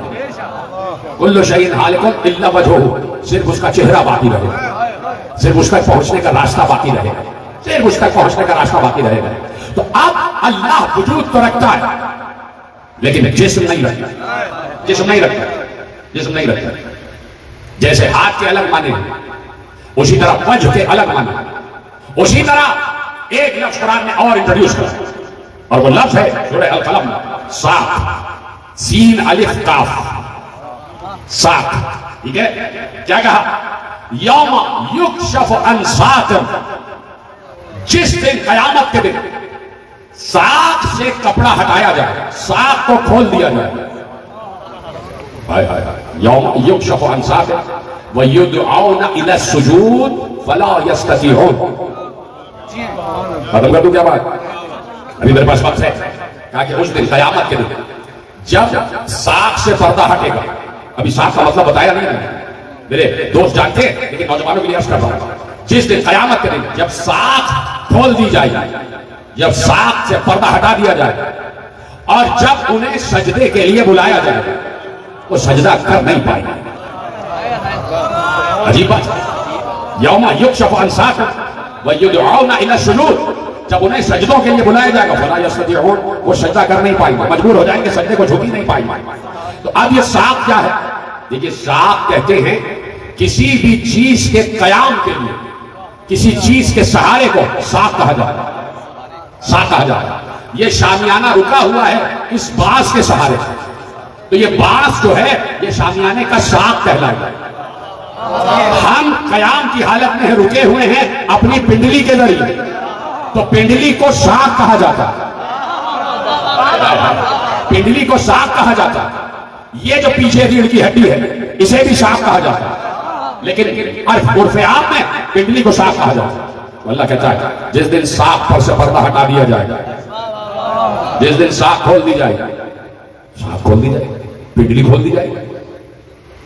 کل شیء ہالک الا وجہہ، صرف اس کا چہرہ باقی رہے گا، صرف اس تک پہنچنے کا راستہ باقی رہے گا، صرف اس تک پہنچنے کا راستہ باقی رہے گا۔ تو اب اللہ وجود تو رکھتا ہے لیکن جسم نہیں رکھتا، جسم نہیں رکھتا، جسم نہیں رکھتا۔ جیسے ہاتھ کے الگ معنی ہیں اسی طرح وجہ کے الگ معنی ہیں، اسی طرح ایک لفظ قرآن نے اور انٹروڈیوس کیا، اور وہ لفظ ہے سورہ القلم، ساق، سین الف کاف، ساق، ٹھیک ہے؟ کیا کہا؟ یوم یکشف عن ساق، جس دن قیامت کے دن ساق سے کپڑا ہٹایا جائے، ساق کو کھول دیا جائے، یوم یکشف عن ساق وَيُدْعَوْنَ إِلَى السُّجُودِ فَلَا يَسْتَطِيعُونَ۔ ختم کر دوں کیا بات؟ ابھی میرے پاس وقت ہے۔ کہا کہ اس دن قیامت کے دن جب ساق سے پردہ ہٹے گا، ابھی ساق کا مطلب بتایا نہیں ہے، میرے دوست جانتے ہیں لیکن نوجوانوں کے لیے عرض کرتا ہوں، جس دن قیامت کے دن جب ساق کھول دی جائے گی، جب ساق سے پردہ ہٹا دیا جائے گا، اور جب انہیں سجدے کے لیے بلایا جائے گا، وہ سجدہ کر نہیں پائیں گے۔ عجیب بات، یوم یکشف عن ساق وَيُدْعَوْنَ إِلَى السُّجُودِ، جب انہیں سجدوں کے لیے بلایا جائے گا فَلَا يَسْتَطِيعُونَ، وہ سجدہ کر نہیں پائیں گے، مجبور ہو جائیں گے، سجدے کو جھک ہی نہیں پائیں گے۔ تو اب یہ ساق کیا ہے؟ دیکھیے ساق کہتے ہیں کسی بھی چیز کے قیام کے لیے، کسی چیز کے سہارے کو ساق کہا جاتا ہے، ساق کہا جاتا ہے۔ یہ شامیانہ رکا ہوا ہے اس بانس کے سہارے سے، تو یہ بانس جو ہے یہ شامیانے کا ساق کہلائے گا۔ ہم قیام کی حالت میں رکے ہوئے ہیں اپنی پنڈلی کے ذریعے، تو پنڈلی کو ساق کہا جاتا ہے، پنڈلی کو ساق کہا جاتا ہے۔ یہ جو پیچھے ریڑھ کی ہڈی ہے اسے بھی ساق کہا جاتا ہے، لیکن عرف عام میں پنڈلی کو ساق کہا جاتا ہے۔ تو اللہ کہتا ہے جس دن ساکھ پر سے پردہ ہٹا دیا جائے گا، جس دن ساکھ کھول دی جائے گی، ساکھ کھول دی جائے گی، پنڈلی کھول دی جائے گی.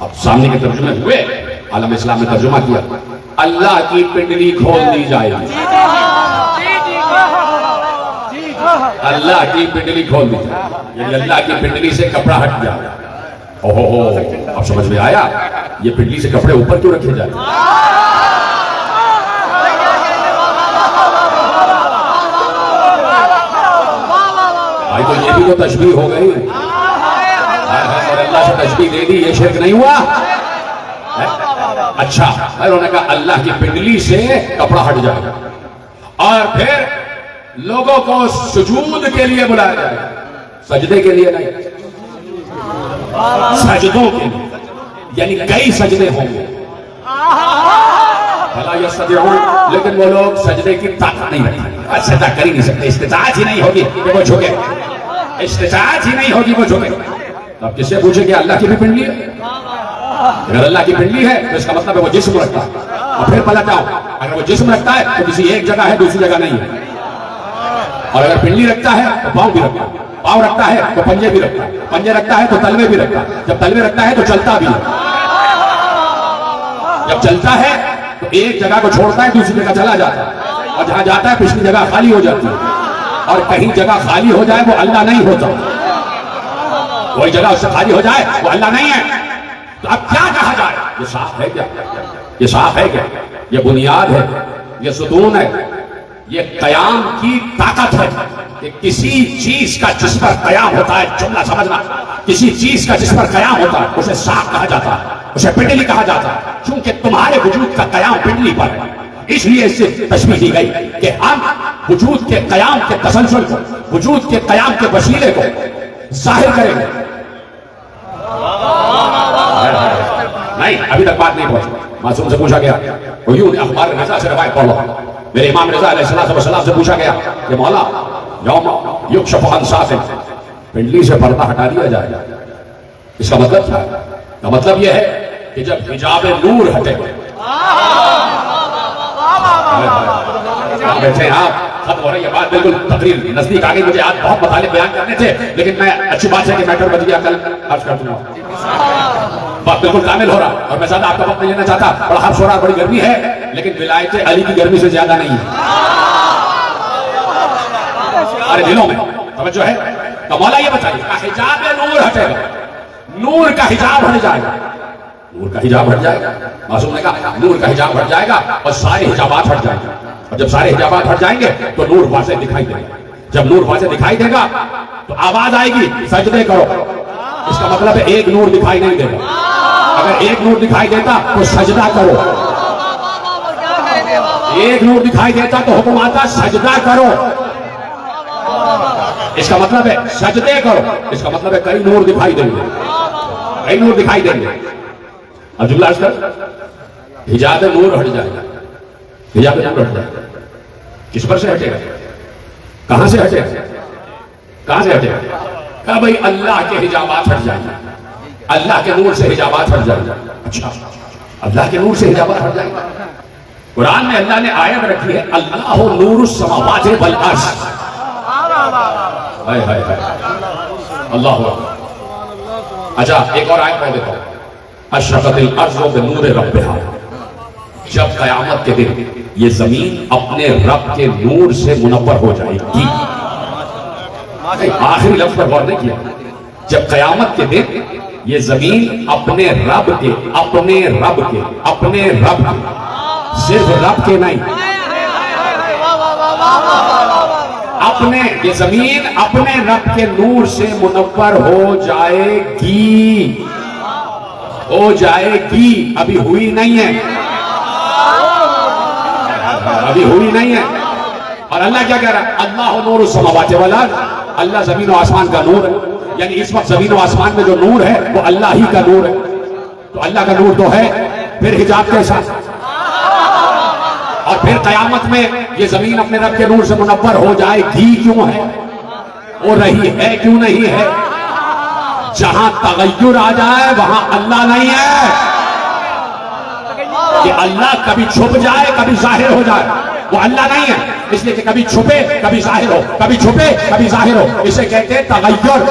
اب سامنے کے ترجمے ہوئے، عالم اسلام نے ترجمہ کیا، اللہ کی پنڈلی کھول دی جائے گی، اللہ کی پنڈلی کھول دی جائے گی، یعنی اللہ کی پنڈلی سے کپڑا ہٹ جائے گا. اب سمجھ میں آیا یہ پنڈلی سے کپڑے اوپر کیوں رکھے جائے؟ بھائی تو یہ بھی تو تشبیہ ہو گئی، اور اللہ سے تشبیہ دے دی، یہ شرک نہیں ہوا؟ اچھا انہوں نے کہا اللہ کی پنڈلی سے کپڑا ہٹ جائے گا اور پھر لوگوں کو سجود کے لیے بلایا جائے گا، سجدے کے لیے نہیں، سجدوں کے لیے، یعنی کئی سجدے ہوں گے. بھلا یستطیعون، لیکن وہ لوگ سجدے کی طاقت نہیں رکھتے، سجدہ کر ہی نہیں سکتے، استطاعت ہی نہیں ہوگی کہ وہ جھکے، استطاعت ہی نہیں ہوگی وہ جھکے. اب کس سے پوچھے کہ اللہ کی بھی پنڈلی ہے؟ اگر اللہ کی پنڈلی ہے تو اس کا مطلب ہے وہ جسم رکھتا ہے. اور پھر پلٹ آؤ، اگر وہ جسم رکھتا ہے تو کسی ایک جگہ ہے، دوسری جگہ نہیں ہے. اور اگر پنڈلی رکھتا ہے تو پاؤں بھی رکھتا ہے، پاؤں رکھتا ہے تو پنجے بھی رکھتا ہے، پنجے رکھتا ہے تو تلوے بھی رکھتا ہے، جب تلوے رکھتا ہے تو چلتا بھی ہے، جب چلتا ہے تو ایک جگہ کو چھوڑتا ہے دوسری جگہ چلا جاتا ہے، اور جہاں جاتا ہے پچھلی جگہ خالی ہو جاتی ہے. اور کہیں جگہ خالی ہو جائے وہ اللہ نہیں ہوتا، کوئی جگہ اس سے خالی ہو جائے وہ اللہ نہیں ہے. تو اب کیا کہا جائے؟ یہ صاف ہے کیا؟ یہ صاف ہے کیا؟ یہ بنیاد ہے، یہ ستون ہے، یہ قیام کی طاقت ہے کہ کسی چیز کا جس پر قیام ہوتا ہے، جملہ سمجھنا، کسی چیز کا جس پر قیام ہوتا ہے اسے ساکھ کہا جاتا ہے، اسے پنڈلی کہا جاتا ہے. چونکہ تمہارے وجود کا قیام پنڈلی پر ہے، اس لیے اس سے تشبیہ دی گئی کہ ہم وجود کے قیام کے تسلسل کو، وجود کے قیام کے وسیلے کو ظاہر کریں گے. نہیں ابھی تک بات نہیں پہنچی. معصوم سے پوچھا گیا، اخبار رضا سے روایت پڑھو، میرے امام رضا علیہ السلام سے پوچھا گیا کہ مولا یوم یکشف عن ساق، پنڈلی سے پردہ ہٹا دیا جائے گا، اس کا مطلب کیا ہے؟ کا مطلب یہ ہے کہ جب حجاب نور ہٹے گا. بیٹھے آپ ختم ہو رہی ہے بات، بالکل تقریر نزدیک آگئی. مجھے آج بہت مطالب بیان کرنے تھے لیکن میں اچھی بات ہے کہ میٹر بچ گیا، کل عرض کر دوں گا. بات بالکل کامل ہو رہا اور میں زیادہ آپ کا وقت نہیں لینا چاہتا. بڑا حرف ہو رہا، بڑی گرمی ہے لیکن ولایت علی کی گرمی سے زیادہ نہیں ہے ہمارے دلوں میں. توجہ ہے؟ تو مولا یہ بتائیے حجاب نور ہٹے گا، نور کا حجاب ہٹ جائے گا، نور کا حجاب ہٹ جائے گا. معصوم نے کہا نور کا حجاب ہٹ جائے گا اور سارے حجابات ہٹ جائیں گے. اور جب سارے حجابات ہٹ جائیں گے تو نور واضح دکھائی دے گا. جب نور واضح دکھائی دے گا تو آواز آئے گی سجدے کرو. اس کا مطلب ہے ایک نور دکھائی نہیں دے گا. اگر ایک نور دکھائی دیتا تو سجدہ کرو، ایک نور دکھائی دیتا تو حکم آتا سجدہ کرو. اس کا مطلب ہے سجدے کرو، اس کا مطلب ہے کئی نور دکھائی دیں گے، کئی نور دکھائی دیں گے. اب جملہ عرض کر، حجاب نور ہٹ جائے گا، حجاب نور ہٹ جائے گا. کس پر سے ہٹے گا؟ کہاں سے ہٹے گا؟ کہاں سے ہٹے گا؟ کہا بھئی اللہ کے حجابات ہٹ جائیں گے، اللہ کے نور سے حجابات ہٹ جائیں گے. اچھا اللہ کے نور سے حجابات ہٹ جائیں گے. قرآن میں اللہ نے آیت رکھی ہے اللہ نور السماوات والارض. ہائے ہائے ہائے اللہ. اچھا ایک اور آیت پڑھ دیتا ہوں. اشرقت الارض بنور ربہا، جب قیامت کے دن یہ زمین اپنے رب کے نور سے منور ہو جائے گی. آخری لفظ پر غور نہیں کیا. جب قیامت کے دن یہ زمین اپنے رب کے، اپنے رب کے، اپنے رب کے، صرف رب کے نہیں، اپنے، یہ زمین اپنے رب کے نور سے منور ہو جائے گی، ہو جائے گی. ابھی ہوئی نہیں ہے، ابھی ہوئی نہیں ہے. اور اللہ کیا کہہ رہا ہے؟ اللہ نور السماوات والارض، اللہ زمین و آسمان کا نور ہے. یعنی اس وقت زمین و آسمان میں جو نور ہے وہ اللہ ہی کا نور ہے. تو اللہ کا نور تو ہے، پھر حجاب کے ساتھ. اور پھر قیامت میں یہ زمین اپنے رب کے نور سے منور ہو جائے گی کیوں ہے؟ ہو رہی ہے کیوں نہیں ہے؟ جہاں تغیر آ جائے وہاں اللہ نہیں ہے. کہ اللہ کبھی چھپ جائے کبھی ظاہر ہو جائے. وہ اللہ نہیں ہے، اس لیے کہ کبھی چھپے کبھی ظاہر ہو، کبھی چھپے کبھی ظاہر ہو، اسے کہتے ہیں تغیر،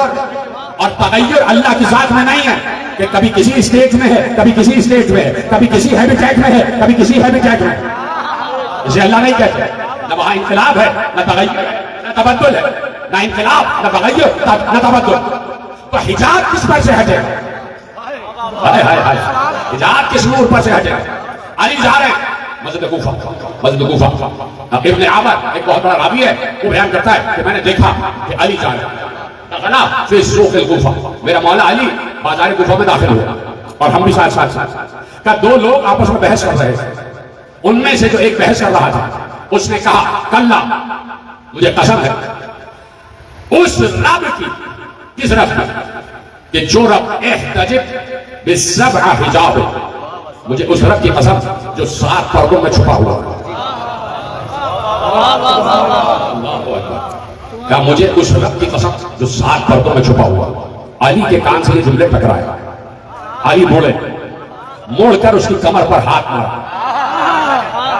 اور تغیر اللہ کی ذات میں نہیں ہے کہ کبھی کسی اسٹیٹ میں ہے کبھی کسی اسٹیٹ میں ہے، کبھی کسی ہیبیٹیٹ میں ہے کبھی کسی ہیبیٹیٹ میں، اسے اللہ نہیں کہتے، نہ وہاں انقلاب ہے نہ تغیر ہے نہ تبدل ہے، نہ انقلاب نہ تغیر نہ تبدل، تو حجاب کس پر سے ہٹے گا؟ ہائے ہائے ہائے، حجاب کس نور پر سے ہٹے گا؟ علی جا رہے ہیں مسجد کوفہ، مسجد کوفہ، ابن عبد ایک بہت بڑا راوی ہے، وہ بیان کرتا ہے کہ میں نے دیکھا کہ علی جا رہے ہیں غنا فی سوق الکوفہ، میرا مولا علی بازار کوفہ میں داخل ہوا اور ہم بھی ساتھ ساتھ کہ دو لوگ آپس میں بحث کر رہے تھے، ان میں سے جو ایک بحث کر رہا تھا اس نے کہا کلا، مجھے قسم ہے اس رب کی، کس رب کی؟ کہ جو رب احتجب بالسبع حجاب، مجھے اس رب کی قسم جو 7 پردوں میں چھپا ہوا ہے، کہ مجھے اس رب کی قسم جو 7 پردوں میں چھپا ہوا ہے۔ علی کے کان سے یہ جملے ٹکرائے، علی بولے، موڑ کر اس کی کمر پر ہاتھ مارا،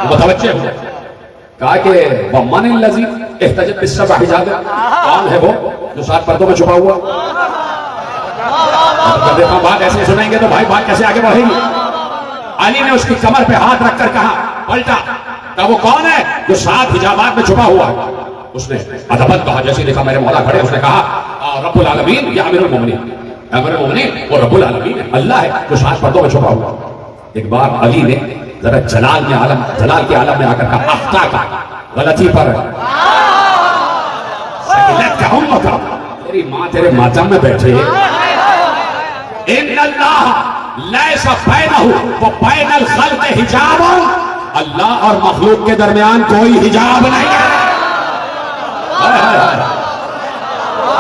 وہ متوجہ ہو کہا کہ وَمَنِ الَّذِي احتجب بالسبع حجاب، کون ہے وہ جو 7 پردوں میں چھپا ہوا؟ جب دیکھا بات ایسے سنیں گے تو بھائی بات کیسے آگے بڑھے گی؟ علی نے اس کی کمر پہ ہاتھ رکھ کر کہا، پلٹا، کہ وہ کون ہے جو 7 حجابات میں چھپا ہوا ہے؟ اس نے ادبت کہا، جیسے دیکھا میرے مولا کھڑے، اس نے کہا رب العالمین یا امیر المومنین، امیر المومنین وہ رب العالمین ہے، اللہ ہے جو 7 پردوں میں چھپا ہوا۔ ایک بار علی نے ذرا جلال کے عالم میں آ کر کہا اخطا کا، غلطی پر سکلت کا ہم کا، تیری ماں تیرے ماتم میں بیٹھے، ان اللہ لیس بینہ و بین الخلق حجاب، اللہ اور مخلوق کے درمیان کوئی حجاب نہیں ہے۔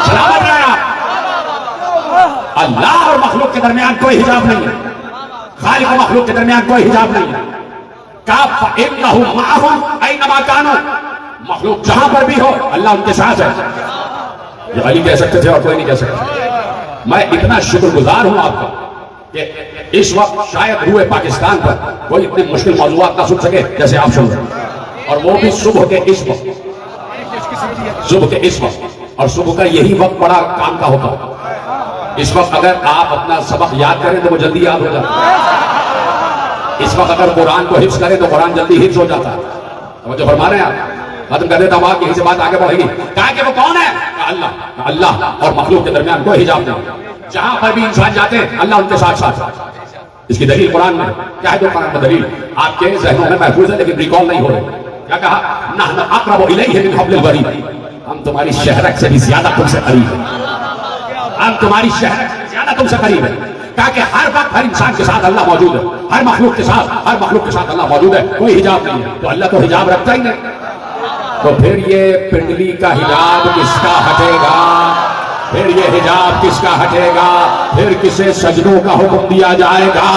سلامت رہے آپ، اللہ اور مخلوق کے درمیان کوئی حجاب نہیں ہے، خالق و مخلوق کے درمیان کوئی حجاب نہیں ہے۔ کاف انہم معہم اینما کانوا، مخلوق جہاں پر بھی ہو اللہ ان کے ساتھ ہے۔ یہ علی کہہ سکتے تھے اور کوئی نہیں کہہ سکتا۔ میں اتنا شکر گزار ہوں آپ کا کہ اس وقت شاید روئے پاکستان پر کوئی اتنے مشکل موضوعات نہ سن سکے جیسے آپ سن رہے ہیں، اور وہ بھی صبح کے اس وقت، صبح کے اس وقت، اور صبح کا یہی وقت بڑا کام کا ہوتا ہے۔ اس وقت اگر آپ اپنا سبق یاد کریں تو وہ جلدی یاد ہو جاتا ہے، اس وقت اگر قرآن کو حفظ کریں تو قرآن جلدی حفظ ہو جاتا ہے۔ توجہ فرما رہے ہیں آپ؟ ختم کر دیتا ہوں، آپ یہیں سے بات آگے بڑھے گی۔ کہا کہ وہ کون ہے؟ اللہ، اللہ اور مخلوق کے درمیان کوئی حجاب نہیں، جہاں پر بھی انسان جاتے ہیں اللہ ان کے ساتھ ساتھ۔ اس کی دلیل قرآن میں کیا ہے؟ جو قرآن میں دلیل آپ کے ذہنوں میں محفوظ ہے لیکن ریکال نہیں ہو رہے۔ کیا کہا؟ نحن اقرب الیہ من حبل الورید، ہم تمہاری شہرک سے بھی زیادہ تم سے قریب ہیں، ہم تمہاری شہرک سے زیادہ تم سے قریب ہیں۔ کہا کہ ہر وقت ہر انسان کے ساتھ اللہ موجود ہے، ہر مخلوق کے ساتھ اللہ موجود ہے، کوئی حجاب نہیں ہے۔ تو اللہ تو حجاب رکھتا ہی نہیں، تو پھر یہ پنڈلی کا حجاب کس کا ہٹے گا؟ پھر یہ حجاب کس کا ہٹے گا؟ پھر کسے سجدوں کا حکم دیا جائے گا؟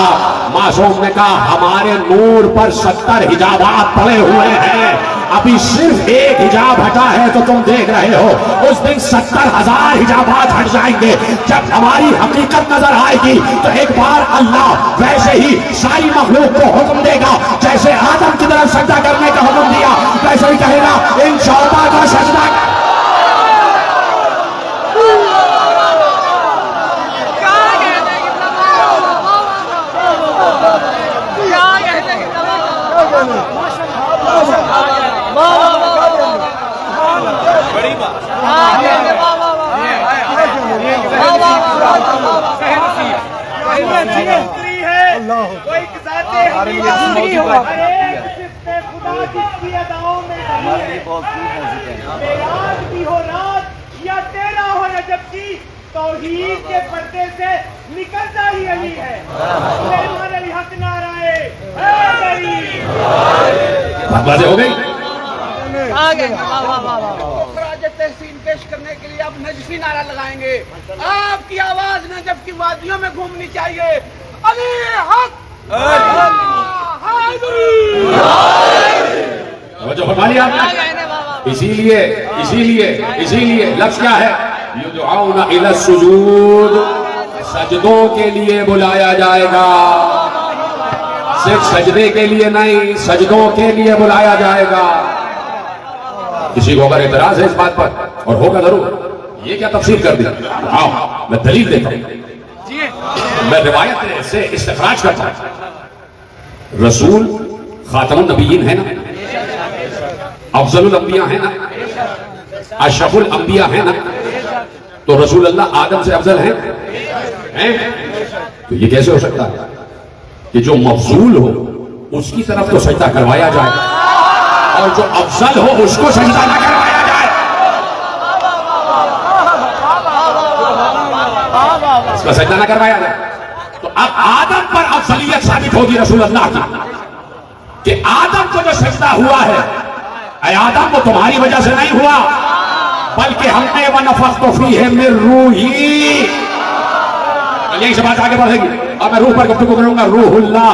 معصوم نے کہا ہمارے نور پر 70 حجابات پڑے ہوئے ہیں، ابھی صرف ایک حجاب ہٹا ہے تو تم دیکھ رہے ہو، اس دن 70,000 حجابات ہٹ جائیں گے۔ جب ہماری حقیقت نظر آئے گی تو ایک بار اللہ ویسے ہی ساری مخلوق کو حکم دے گا، جیسے آدم کی طرف سجدہ کرنے کا حکم دیا ویسے ہی کہے گا ان شعبہ کا سجدہ۔ توحید کے پردے سے نکلتا ہی علی ہے۔ سلیمان علی حق نعرہ بات واضح ہو گئی؟ خراج تحسین پیش کرنے کے لیے آپ نجفی نعرہ لگائیں گے، آپ کی آواز نجف کی وادیوں میں گھومنی چاہیے، علی حق جو فرما لیا آپ نے، اسی لیے لفظ کیا ہے؟ یدعون الی السجود، سجدوں کے لیے بلایا جائے گا، صرف سجدے کے لیے نہیں، سجدوں کے لیے بلایا جائے گا۔ کسی کو اگر اعتراض ہے اس بات پر اور ہوگا ضرور یہ کیا تفسیر کر دی آؤ میں دلیل دیتا ہوں میں روایت سے استخراج کرتا ہوں رسول خاتم النبیین ہے نا افضل الانبیاء ہے نا اشرف الانبیاء ہے نا تو رسول اللہ آدم سے افضل ہیں تو یہ کیسے ہو سکتا ہے کہ جو مفضول ہو اس کی طرف تو سجدہ کروایا جائے اور جو افضل ہو اس کو سجدہ نہ کروایا جائے اس کا سجدہ نہ کروایا جائے تو اب آدم پر افضلیت ثابت ہوگی رسول اللہ کی کہ آدم کو جو سجدہ ہوا ہے اے آدم وہ تمہاری وجہ سے نہیں ہوا بلکہ ہم نے وَنَفَخْتُ فِيهِ مِن رُوحِي یہی سے بات آگے بڑھے گی اور میں روح پر گفتگو کروں گا روح اللہ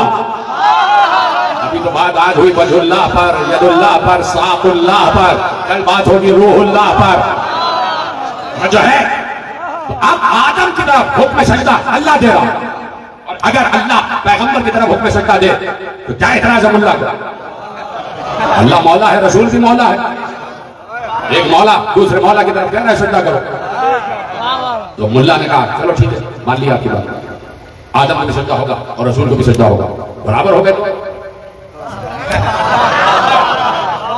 ابھی تو بات آج ہوئی وجہ اللہ پر ید اللہ پر ساق اللہ پر کل بات ہوگی روح اللہ پر جو ہے تو اب آدم کی طرف حکم سجدہ اللہ دے رہا اور اگر اللہ پیغمبر کی طرف حکم سجدہ دے تو کیا اعتراض ہے اللہ کا اللہ مولا ہے رسول بھی مولا ہے ایک مولا دوسرے مولا کی طرف کہہ رہا ہے سجدہ کرو تو ملا نے کہا چلو ٹھیک ہے مان لیا آپ کی بات آدم بھی سجدہ ہوگا اور رسول کو بھی سجدہ ہوگا برابر ہو گئے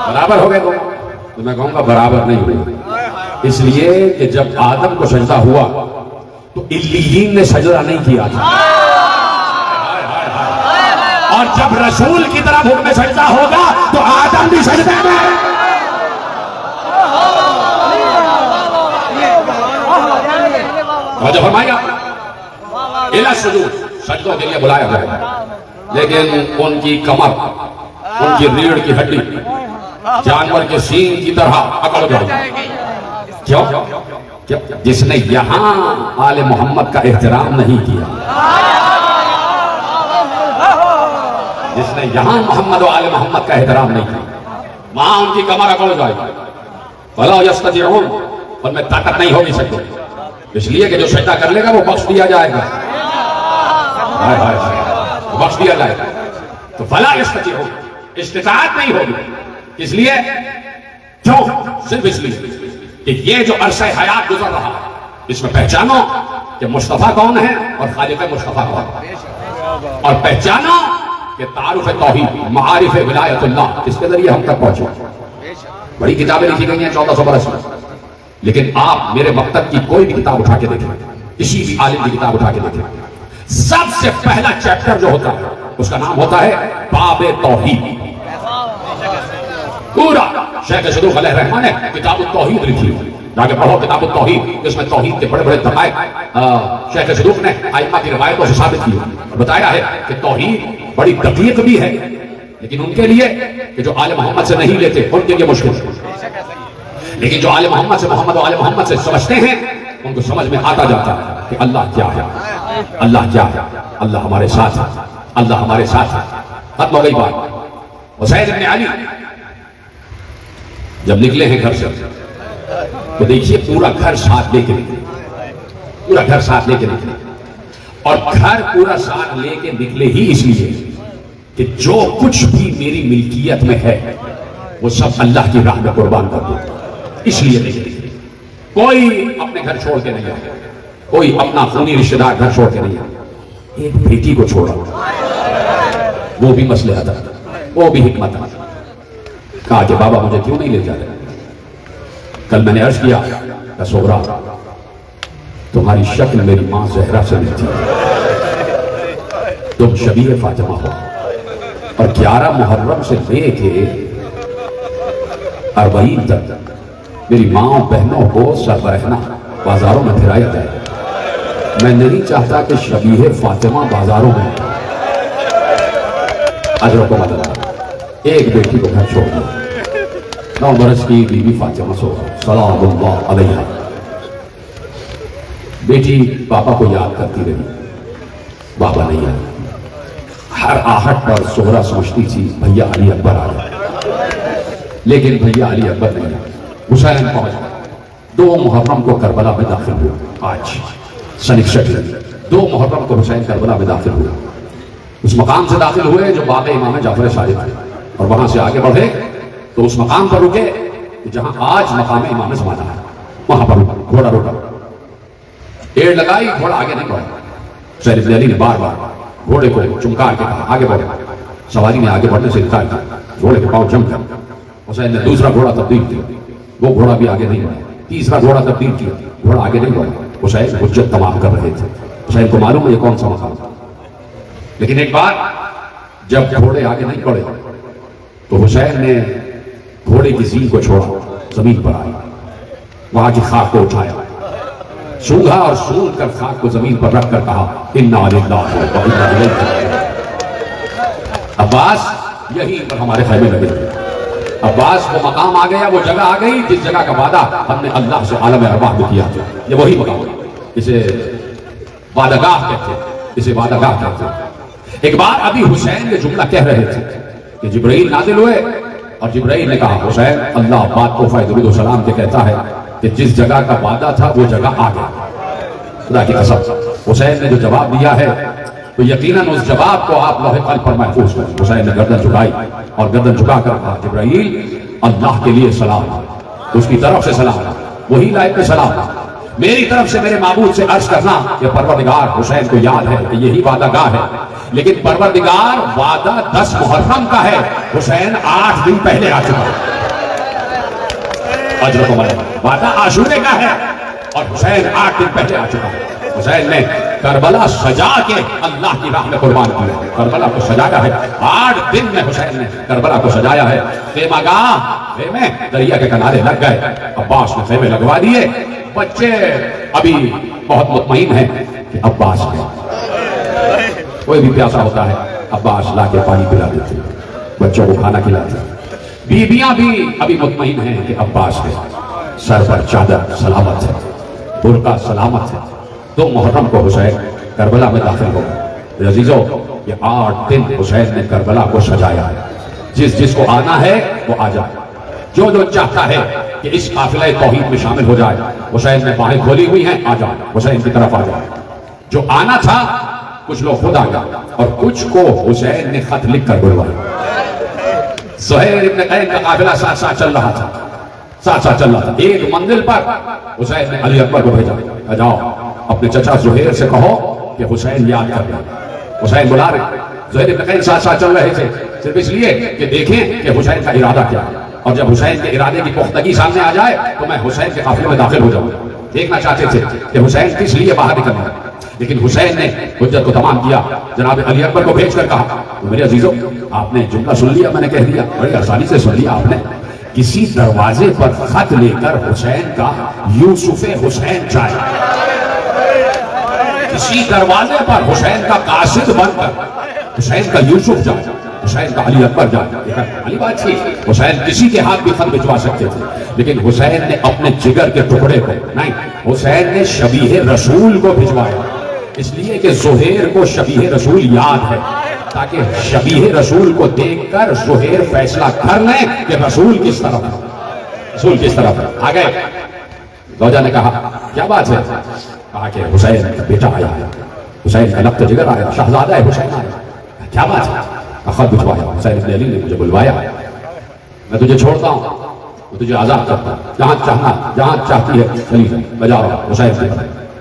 برابر ہو گئے تو میں کہوں گا برابر نہیں ہوئے اس لیے کہ جب آدم کو سجدہ ہوا تو علیین نے سجدہ نہیں کیا تھا اور جب رسول کی طرف حکم سجدہ ہوگا تو آدم بھی سجدہ میں توجہ فرمائیے الى السجود سجدوں کے لیے بلایا جائے گا لیکن ان کی کمر ان کی ریڑھ کی ہڈی جانور کے سینگ کی طرح اکڑ گئی کیوں جس نے یہاں آل محمد کا احترام نہیں کیا جس نے یہاں محمد و آل محمد کا احترام نہیں کیا وہاں ان کی کمر اکڑ جائے گی فَلَا يَسْتَطِيعُونَ ان میں طاقت نہیں ہوگی سجدے اس لیے کہ جو سجدہ کر لے گا وہ بخش دیا جائے گا بخش دیا جائے گا تو فَلَا يَسْتَطِيعُونَ استطاعت نہیں ہوگی اس لیے کیوں صرف اس لیے کہ یہ جو عرصہ حیات گزر رہا اس میں پہچانو کہ مصطفیٰ کون ہے اور خالق مصطفیٰ کون ہے اور پہچانو کہ تعارف توحید معارف ولایت اللہ اس کے ذریعے ہم تک پہنچے بڑی کتابیں لکھی گئی ہیں 1400 برس میں لیکن آپ میرے مکتب کی کوئی بھی کتاب اٹھا کے دیکھیں کسی بھی عالم کی کتاب اٹھا کے دیکھیں سب سے پہلا چیپٹر جو ہوتا ہے اس کا نام ہوتا ہے باب توحید پورا شیخ صدوق علیہ الرحمن نے کتاب التوحید لکھی جاکے پڑھو کتاب التوحید جس میں توحید کے بڑے بڑے دقائق شیخ صدوق نے ائمہ کی روایتوں سے ثابت کی بتایا ہے کہ توحید بڑی دقیق بھی ہے لیکن ان کے لیے کہ جو آل محمد سے نہیں لیتے ان کے لیے مشکل ہے لیکن جو آل محمد سے محمد و آل محمد سے سمجھتے ہیں ان کو سمجھ میں آتا جاتا ہے کہ اللہ کیا ہے اللہ کیا ہے اللہ ہمارے ساتھ ہے اللہ ہمارے ساتھ ہے ختم ہو گئی بات حسین ابن علی جب نکلے ہیں گھر سے تو دیکھیے پورا گھر ساتھ لے کے نکلے پورا گھر ساتھ لے کے نکلے اور گھر پورا ساتھ لے کے نکلے ہی اس لیے کہ جو کچھ بھی میری ملکیت میں ہے وہ سب اللہ کی راہ میں قربان کر دو اس لیے نہیں کوئی اپنے گھر چھوڑ کے نہیں آیا کوئی اپنا خونی رشتہ دار گھر چھوڑ کے نہیں آیا ایک بیٹی کو چھوڑا وہ بھی مسئلہ تھا وہ بھی حکمت تھا کہا کہ بابا مجھے کیوں نہیں لے جا رہے کل میں نے عرض کیا کہ سغرا تمہاری شکل میری ماں زہرا سے ملتی تم شبیہ فاطمہ ہو اور 11 محرم سے لے کے 40 تک میری ماں بہنوں کو سربراہنا بازاروں میں پھرایا جائے میں نہیں چاہتا کہ شبیہ فاطمہ بازاروں میں اجروں کو مدد ایک بیٹی کو گھر چھوڑ دو 9 برس کی بیوی فاطمہ سلام اللہ علیہ بیٹی پاپا کو یاد کرتی رہی بابا نہیں آیا ہر آہٹ پر سغرا سمجھتی تھی بھیا علی اکبر آ گئے لیکن بھیا علی اکبر نہیں آیا حسین پہنچ گئے 2 محرم کو کربلا میں داخل ہوا آج سن 61 2 محرم کو حسین کربلا میں داخل ہوا اس مقام سے داخل ہوئے جو باغ امام جعفر صادق ہے اور وہاں سے آگے بڑھے تو اس مقام پر رکے کہ جہاں آج مقام امام زمانہ ہے وہاں پر گھوڑا روکا، ایڑ لگائی، گھوڑا آگے نہیں بڑھا۔ حسین ابن علی نے بار بار گھوڑے کو چمکار کے کہا آگے بڑھے، سواری نے آگے بڑھنے سے انکار کیا، گھوڑے کے پاؤں جم گیا۔ حسین نے دوسرا گھوڑا تبدیل کیا، وہ گھوڑا بھی آگے نہیں بڑھا۔ تیسرا گھوڑا تبدیل کیا، گھوڑا آگے نہیں بڑھا۔ حسین حجت تمام کر رہے تھے، حسین کو معلوم ہے یہ کون سا مقام تھا۔ لیکن ایک بار جب گھوڑے آگے نہیں بڑھے تو حسین نے گھوڑے کی زین کو چھوڑا، زمین پر آئی، وہاں کی خاک کو اٹھایا، سونگھا اور سونگ کر خاک کو زمین پر رکھ کر کہا انا للہ و انا الیہ راجعون۔ عباس یہی پر ہمارے خیمے لگے ہوئے، عباس وہ مقام آ گیا، وہ جگہ آ گئی جس جگہ کا وعدہ ہم نے اللہ سے عالم ارواح میں کیا تھا۔ یہ وہی مقام ہے، اسے وعدہ گاہ کہتے ہیں، اسے وعدہ گاہ کہتے ہیں۔ ایک بار ابھی حسین یہ جملہ کہہ رہے تھے کہ جبرائیل نازل ہوئے اور جبرائیل نے کہا حسین اللہ بات تحفہ درود و سلام کے کہتا ہے کہ جس جگہ کا وعدہ تھا وہ جگہ آ گیا۔ خدا کی قسم حسین نے جو جواب دیا ہے تو یقیناً اس جواب کو آپ لوح قلب پر محفوظ کریں۔ حسین نے گردن جھکائی اور گردن جھکا کر کہا جبرائیل اللہ کے لیے سلام، اس کی طرف سے سلام، وہی لائق پہ سلام، میری طرف سے میرے معبود سے عرض کرنا کہ پروردگار حسین کو یاد ہے کہ یہی وعدہ گاہ ہے، لیکن پروردگار وعدہ 10 محرم کا ہے، حسین 8 دن پہلے آ چکا ہے۔ اجر کو مرحبا، وعدہ عاشورے کا ہے اور حسین 8 دن پہلے آ چکا ہے۔ حسین نے کربلا سجا کے اللہ کی راہ میں قربان کیا، کربلا کو سجایا ہے، 8 دن میں حسین نے کربلا کو سجایا ہے۔ خیمہ گاہ، خیمے دریا کے کنارے لگ گئے، عباس نے خیمے لگوا دیے، بچے ابھی بہت مطمئن ہیں کہ عباس ہے، کوئی بھی پیاسا ہوتا ہے عباس لا کے پانی پلا دیتے، بچوں کو کھانا کھلاتے، بیویاں بھی ابھی مطمئن ہیں کہ عباس ہے، سر پر چادر سلامت ہے، برقع سلامت ہے۔ 2 محرم کو حسین کربلا میں داخل ہو گئے۔ عزیزو یہ 8 دن حسین نے کربلا کو سجایا ہے، جس کو آنا ہے وہ آ جائے، جو چاہتا ہے کہ اس قافلہ توحید میں شامل ہو جائے، حسین نے باہیں کھولی ہوئی ہیں، آ جائے، حسین کی طرف آ جائے۔ جو آنا تھا کچھ لوگ خود آ گئے اور کچھ کو حسین نے خط لکھ کر بلوایا۔ زہیر ابن قین کا قافلہ ساتھ ساتھ چل رہا تھا، ایک منزل پر حسین نے علی اکبر کو بھیجا، جاؤ اپنے چچا زہیر سے کہو کہ حسین یاد کر رہے۔ حسین بلا رہے، زہیر ابن قین ساتھ ساتھ چل رہے تھے صرف اس لیے کہ دیکھیں کہ حسین کا ارادہ کیا ہے، اور جب حسین کے ارادے کی پختگی سامنے آ جائے تو میں حسین کے قافلے میں داخل ہو جاؤں۔ دیکھنا چاہتے تھے کہ حسین کس لیے باہر نکل رہا ہے، لیکن حسین نے حجت کو تمام کیا، جناب علی اکبر کو بھیج کر کہا میرے عزیزو آپ نے جملہ سن لیا، میں نے کہہ دیا، بڑی آسانی سے سن لیا آپ نے، کسی دروازے پر خط لے کر حسین کا یوسف حسین جائے، کسی دروازے پر حسین کا قاصد بن کر حسین کا یوسف جائے، حسین کا علی اکبر جائے۔ علی بات تھی حسین کسی کے ہاتھ بھی خط بھجوا سکتے تھے، لیکن حسین نے اپنے جگر کے ٹکڑے کو نہیں، حسین نے شبیہ رسول کو بھجوایا، اس لیے کہ زہیر کو شبیہ رسول یاد ہے، تاکہ شبیہ رسول کو دیکھ کر زہیر فیصلہ کر لیں کہ رسول کس طرف ہے، رسول کس طرف ہے۔ آ گئے، زوجہ نے کہا کیا بات ہے، کہا کہ حسین کا بیٹا آیا ہے، حسین کا لقت جگر آیا، شہزادہ ہے حسین آیا، کیا بات ہے، خط بھجوایا، حسین ابن علی نے مجھے بلوایا، میں تجھے چھوڑتا ہوں، میں تجھے آزاد کرتا ہوں، جہاں چاہتی ہے چلی جائے، میں جا رہا ہوں۔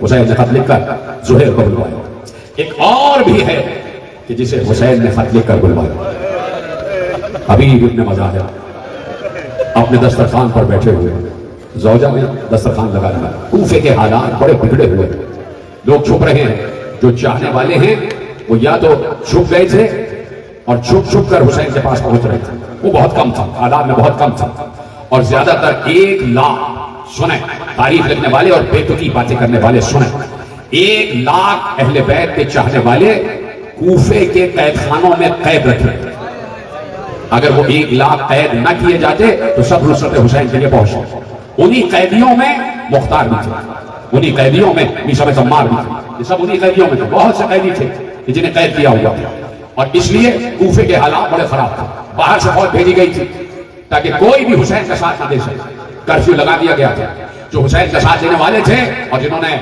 حسین نے خط لکھ کر زہیر کو بلوایا۔ ایک اور بھی ہے کہ جسے حسین نے خط لکھ کر بلوایا، حبیب ابن مظاہر اپنے دسترخوان پر بیٹھے ہوئے، زوجہ نے دسترخوان لگا لیا، کوفے کے حالات بڑے بگڑے ہوئے، لوگ چھپ رہے ہیں، جو چاہنے والے ہیں وہ یا تو چھپ گئے تھے اور چھپ کر حسین کے پاس پہنچ رہے تھے، وہ بہت کم تھا، تعداد میں بہت کم تھا، اور زیادہ تر 1 لاکھ سنیں، تعریف لکھنے والے اور بے تکی باتیں کرنے والے سنیں، 1 لاکھ اہل بیت کے چاہنے والے کوفے کے قید خانوں میں قید رکھے، اگر وہ 1 لاکھ قید نہ کیے جاتے تو سب نصرت حسین کے لیے پہنچے۔ انہی قیدیوں میں مختار بھی تھے، انہی قیدیوں میں میشا میں زمار بھی تھے، یہ سب انہی قیدیوں میں تھے، بہت سے قیدی تھے جنہیں قید کیا ہوا تھا، اور اس لیے کوفے کے حالات بڑے خراب تھے، باہر سے فوج بھیجی گئی تھی تاکہ کوئی بھی حسین کا ساتھ نہ دے سکے، کرفیو لگا دیا گیا تھا، جو حسین کا ساتھ دینے والے تھے اور جنہوں نے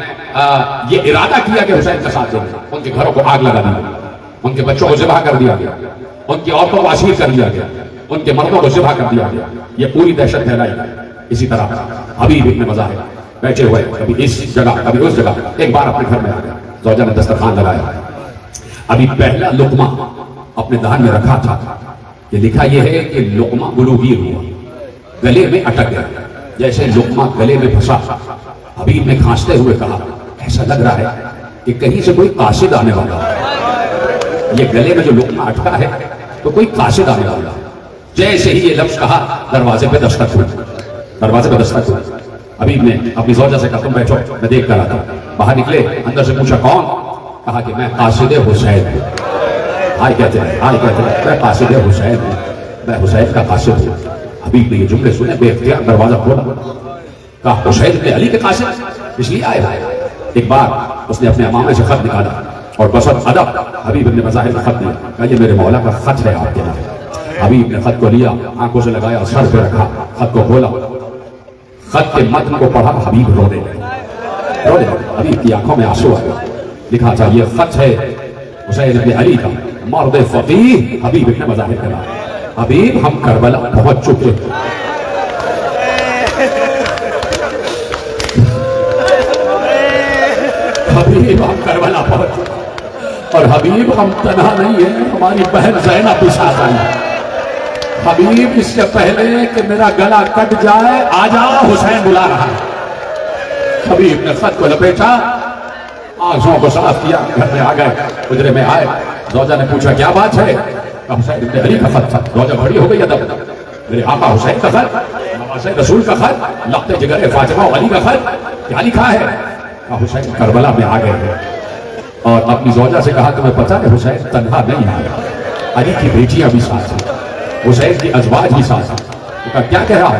یہ ارادہ کیا کہ حسین کا ساتھ دیں، ان کے گھروں کو آگ لگا دی گئی، ان کے بچوں کو ذبح کر دیا گیا، ان کی عورتوں کو اسیر کر دیا گیا، ان کے مردوں کو ذبح کر دیا گیا، یہ پوری دہشت پھیلائی گئی۔ اسی طرح حبیب ابن مظاہر بیٹھے ہوئے کبھی اس جگہ کبھی اس جگہ، ایک بار اپنے گھر میں آ گیا، زوجہ نے دسترخوان لگایا، ابھی پہلا لقمہ اپنے دہن میں رکھا تھا، یہ لکھا یہ ہے کہ لقمہ گلوگیر ہوا، گلے میں اٹک گیا، جیسے لقمہ گلے میں پھنسا، حبیب نے کھانستے ہوئے کہا ایسا لگ رہا ہے کہ کہیں سے کوئی قاصد آنے والا ہے، یہ گلے میں جو لقمہ اٹکا ہے تو کوئی قاصد آنے والا ہے۔ جیسے ہی یہ لفظ کہا دروازے پہ دستک ہوئی، دروازے پہ دستک ہوئی، حبیب نے اپنی زوجہ سے کہا تم بیٹھو میں دیکھ کر آتا ہوں، باہر نکلے، اندر سے پوچھا کون؟ کہا کہ میں قاصد حسین ہوں، ہائے کہتے ہیں میں قاصد حسین ہوں، میں حسین کا قاصد ہوں۔ حبیب نے یہ جملے سنے، بے اختیار دروازہ کھولا، کہا حسین ابن علی کے قاصد اس لیے آئے ہیں۔ ایک بار اس نے اپنے امامے سے خط نکالا اور بسط ادب حبیب ابن مظاہر کا خط دیا، کہا یہ میرے مولا کا خط ہے آپ کے نام۔ حبیب نے خط کو لیا، آنکھوں سے لگایا، سر پہ رکھا، خط کو کھولا، خط کے متن کو پڑھا، حبیب رو دے گئے، حبیب کی آنکھوں میں آنسو آ گئے۔ لکھا تھا یہ خط ہے حسین ابن علی کا، مرد فقیہ حبیب ابن مظاہر کا نام۔ حبیب ہم کربلا پہنچ چکے، حبیب ہم کربلا پہنچ چکے، اور حبیب ہم تنہا نہیں ہیں، ہماری بہن زینب بھی ساتھ آئی۔ حبیب اس سے پہلے کہ میرا گلا کٹ جائے آجا حسین بلا رہا ہے۔ حبیب نے خط کو لپیٹا، آنکھوں کو صاف کیا، گھر میں آ گئے، حجرے میں آئے، زوجہ نے پوچھا کیا بات ہے؟ کہا حسین ابن علی کا خط تھا۔ زوجہ بھڑی ہو گئی ادب، میرے آقا حسین کا خط، نواسۂ رسول کا خط، لقتے جگر فاطمہ و علی کا خط، کیا لکھا ہے؟ کہا حسین کربلا میں آ گئے ہیں۔ اور اپنی زوجہ سے کہا تمہیں پتہ ہے حسین تنہا نہیں آیا، علی کی بیٹیاں بھی ساتھ ہیں، حسین کی ازواج بھی ساتھ ہیں۔ کہا کیا کہہ رہا ہے؟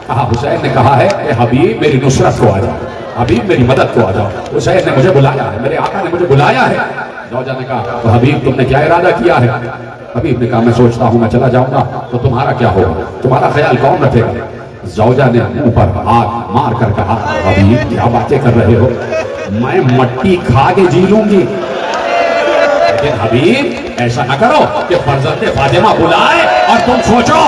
کہا حسین نے کہا ہے کہ حبیب میری نصرت کو آ جاؤ، حبیب میری مدد کو آ جاؤ، حسین نے مجھے بلایا ہے، میرے آقا نے مجھے بلایا ہے۔ زوجہ نے کہا تو حبیب تم نے کیا ارادہ کیا ہے؟ حبیب نے کہا میں سوچتا ہوں میں چلا جاؤں گا تو تمہارا کیا ہوگا، تمہارا خیال کون رکھے گا؟ زوجہ نے منہ پر ہاتھ مار کر کہا حبیب کیا باتیں کر رہے ہو، میں مٹی کھا کے جی لوں گی، لیکن حبیب ایسا نہ کرو کہ فرزند فاطمہ بلائے اور تم سوچو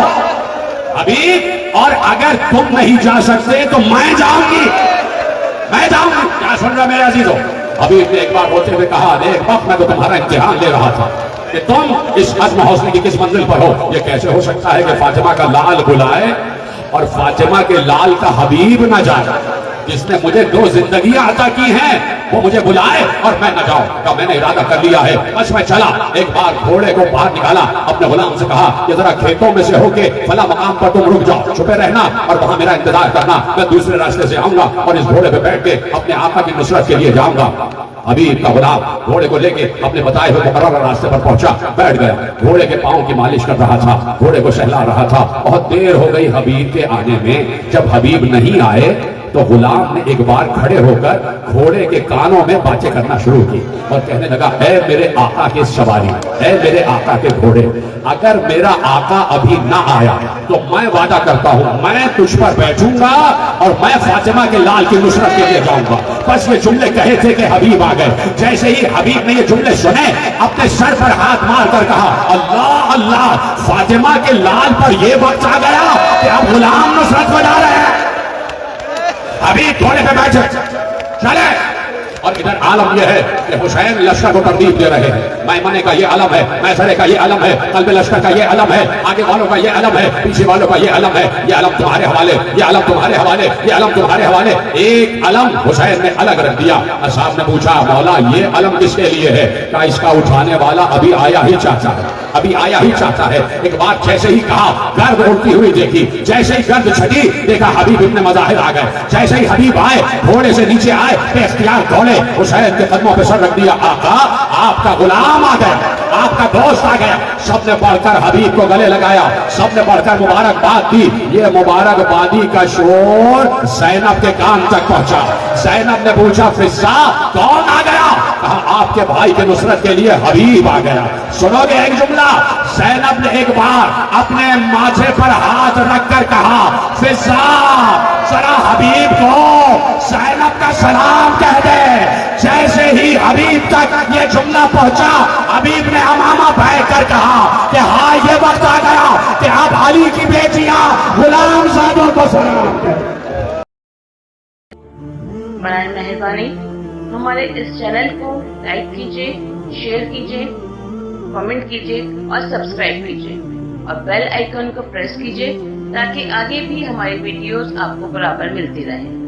حبیب، اور اگر تم نہیں جا سکتے تو میں جاؤں گی، میں جاؤں گی۔ کیا سن رہا میرے عزیزو؟ حبیب نے ایک بار ہوتے ہوئے کہا ایک وقت میں تو تمہارا امتحان لے رہا تھا کہ تم اس عزم حوصلے کی کس منزل پر ہو۔ یہ کیسے ہو سکتا ہے کہ فاطمہ کا لال بلائے اور فاطمہ کے لال کا حبیب نہ جائے، جس نے مجھے 2 زندگیاں عطا کی ہیں وہ مجھے بلائے اور میں نہ جاؤں؟ کہا میں نے ارادہ کر لیا ہے، بس میں چلا۔ ایک بار گھوڑے کو باہر نکالا، اپنے غلام سے کہا کہ ذرا کھیتوں میں سے ہو کے فلاں مقام پر تم رک جاؤ، چھپے رہنا اور وہاں میرا انتظار کرنا، میں دوسرے راستے سے آؤں گا اور اس گھوڑے پہ بیٹھ کے اپنے آقا کی نصرت کے لیے جاؤں گا۔ حبیب کا غلام گھوڑے کو لے کے اپنے بتائے ہوئے مقررہ راستے پر پہنچا، بیٹھ گیا، گھوڑے کے پاؤں کی مالش کر رہا تھا، گھوڑے کو سہلا رہا تھا۔ بہت دیر ہو گئی حبیب کے آنے میں، جب حبیب نہیں آئے تو غلام نے ایک بار کھڑے ہو کر گھوڑے کے کانوں میں باتیں کرنا شروع کی اور کہنے لگا اے میرے آقا کے سواری، اے میرے آقا کے گھوڑے، اگر میرا آقا ابھی نہ آیا تو میں وعدہ کرتا ہوں میں تجھ پر بیٹھوں گا اور میں فاطمہ کے لال کی نصرت کے لیے جاؤں گا۔ بس یہ جملے کہے تھے کہ حبیب آ گئے۔ جیسے ہی حبیب نے یہ جملے سنے اپنے سر پر ہاتھ مار کر کہا اللہ اللہ، فاطمہ کے لال پر یہ وقت آ گیا کہ اب غلام نصرت کو جا رہے ہیں۔ حبیب گھوڑے پہ بیٹھے چلے، اور ادھر عالم یہ ہے کہ حسین لشکر کو ترتیب دے رہے ہیں، میمنے کا یہ علم ہے، میسرے کا یہ علم ہے، قلب لشکر کا یہ علم ہے، آگے والوں کا یہ علم ہے، پیچھے والوں کا یہ علم ہے، یہ علم تمہارے حوالے، یہ علم تمہارے حوالے، یہ علم تمہارے حوالے۔ ایک علم حسین نے الگ رکھ دیا۔ اصحاب نے پوچھا مولا یہ علم کس کے لیے ہے؟ کہا اس کا اٹھانے والا ابھی آیا ہی چاہتا ہے، ابھی آیا ہی چاہتا ہے۔ ایک بات جیسے ہی کہا گرد اڑتی ہوئی دیکھی، جیسے ہی گرد چھٹی دیکھا حبیب ابن مظاہر آ گئے، جیسے ہی حبیب آئے گھوڑے سے نیچے آئے بے اختیار دوڑے، حسین کے قدموں پہ سر رکھ دیا، آقا آپ کا غلام آ گیا، آپ کا دوست آ گیا۔ سب نے بڑھ کر حبیب کو گلے لگایا، سب نے بڑھ کر مبارکباد دی۔ یہ مبارکبادی کا شور زینب کے کان تک پہنچا۔ زینب نے پوچھا فضا کون آ گیا؟ کہا آپ کے بھائی کے نصرت کے لیے حبیب آ گیا۔ سنو گے ایک جملہ، زینب نے ایک بار اپنے ماتھے پر ہاتھ رکھ کر کہا فضا ذرا حبیب کو زینب کا سلام کہہ دے۔ جیسے ہی حبیب تک یہ جملہ پہنچا حبیب نے امامہ بہ کر کہا کہ ہاں یہ وقت آ گیا کہ اب علی کی بیٹیاں غلام زادوں کو سلام کہہ برائے مہربانی ہمارے اس چینل کو لائک کیجیے، شیئر کیجیے، کمنٹ کیجیے اور سبسکرائب کیجیے اور بیل آئیکن کو پریس کیجیے تاکہ آگے بھی ہماری ویڈیوز آپ کو برابر ملتی رہیں۔